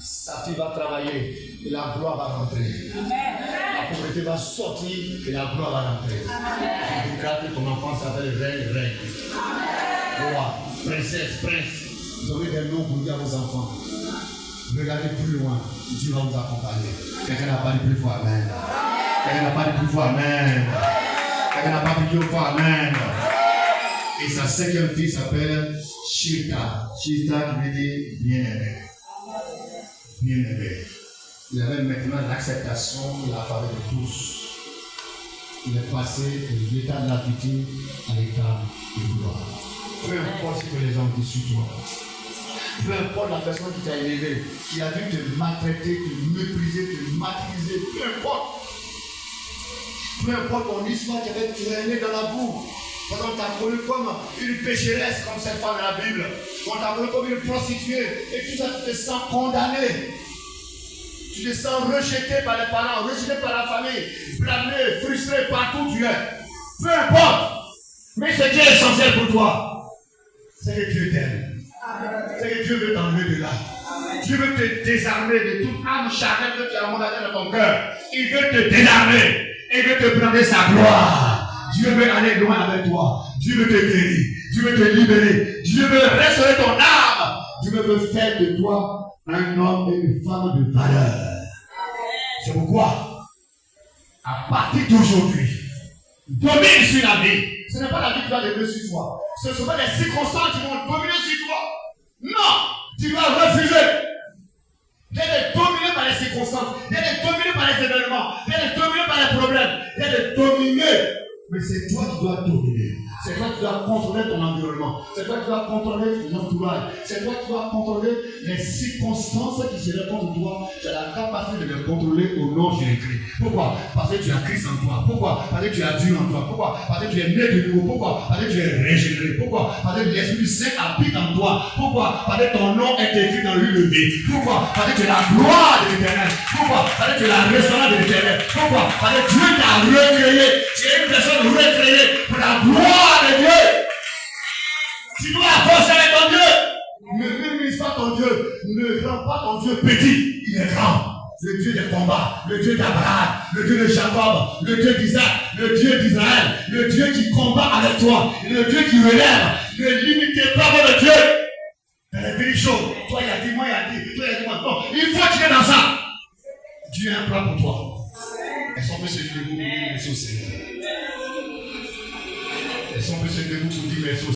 sa fille va travailler et la gloire va rentrer. La pauvreté va sortir et la gloire va rentrer. Je déclare que ton enfant s'appelle reine. Roi, princesse, prince. Vous aurez des noms pour dire à vos enfants. Regardez plus loin, Dieu va vous accompagner. Quelqu'un n'a pas dit plus fort amen. Quelqu'un n'a pas dit plus fort amen. Quelqu'un n'a pas dit plus fort amen. Et sa cinquième fille s'appelle Chita. Chita qui veut dire bien-aimé. Bien-aimé. Il avait maintenant l'acceptation et la faveur de tous. Il est passé de l'état de l'attitude à l'état de gloire. Peu importe ce que les gens disent sur toi. Peu importe la personne qui t'a élevé, qui a dû te maltraiter, te mépriser, te martyriser, peu importe. Peu importe ton histoire qui avait traîné dans la boue. Parce qu'on t'a connu comme une pécheresse, comme cette femme de la Bible. On t'a connu comme une prostituée. Et tout ça, tu te sens condamné. Tu te sens rejeté par les parents, rejeté par la famille, blâmé, frustré partout où tu es. Peu importe. Mais ce qui est essentiel pour toi, c'est que Dieu t'aime. C'est que Dieu veut t'enlever de là. Dieu veut te désarmer de toute âme charnelle que tu as emmagasée dans ton cœur. Il veut te désarmer. Il veut te prendre sa gloire. Dieu veut aller loin avec toi. Dieu veut te guérir. Dieu veut te libérer. Dieu veut restaurer ton âme. Dieu veut faire de toi un homme et une femme de valeur. C'est pourquoi, à partir d'aujourd'hui, domine sur la vie. Ce n'est pas la vie qui va dominer sur toi. Ce ne sont pas les circonstances qui vont dominer sur toi. Non, tu vas refuser d'être dominé par les circonstances, d'être dominé par les événements, d'être dominé par les problèmes, d'être dominé. Mais c'est toi qui dois dominer. C'est toi qui dois contrôler ton environnement. C'est toi qui dois contrôler ton entourage. C'est toi qui dois contrôler les circonstances qui seraient contre toi. Tu as la capacité de les contrôler au nom de Jésus-Christ. Pourquoi? Parce que tu as Christ en toi. Pourquoi? Parce que tu as Dieu en toi. Pourquoi? Parce que tu es né de nouveau. Pourquoi? Parce que tu es régénéré. Pourquoi? Parce que l'Esprit Saint habite en toi. Pourquoi? Parce que ton nom est écrit dans l'huile de vie. Pourquoi? Parce que tu es la gloire de l'Éternel. Pourquoi? Parce que tu es la restaurante de l'Éternel. Pourquoi? Parce que Dieu t'a recréé. Tu es une personne recréée pour la gloire de Dieu. Tu dois avancer avec ton Dieu. Ne minimise pas ton Dieu. Ne rends pas ton Dieu petit. Il est grand. Le Dieu des combats, le Dieu d'Abraham, le Dieu de Jacob, le Dieu d'Isaac, le Dieu d'Israël, le Dieu qui combat avec toi, le Dieu qui relève. Ne limitez pas votre Dieu. Dans les pays chauds, toi il y a dit, moi il y a dit, toi il y a dit, moi. Non, il faut tirer dans ça. Dieu a un plan pour toi. Est-ce qu'on peut se lever pour dire merci au Seigneur? Est-ce qu'on peut se lever pour dire merci au Seigneur?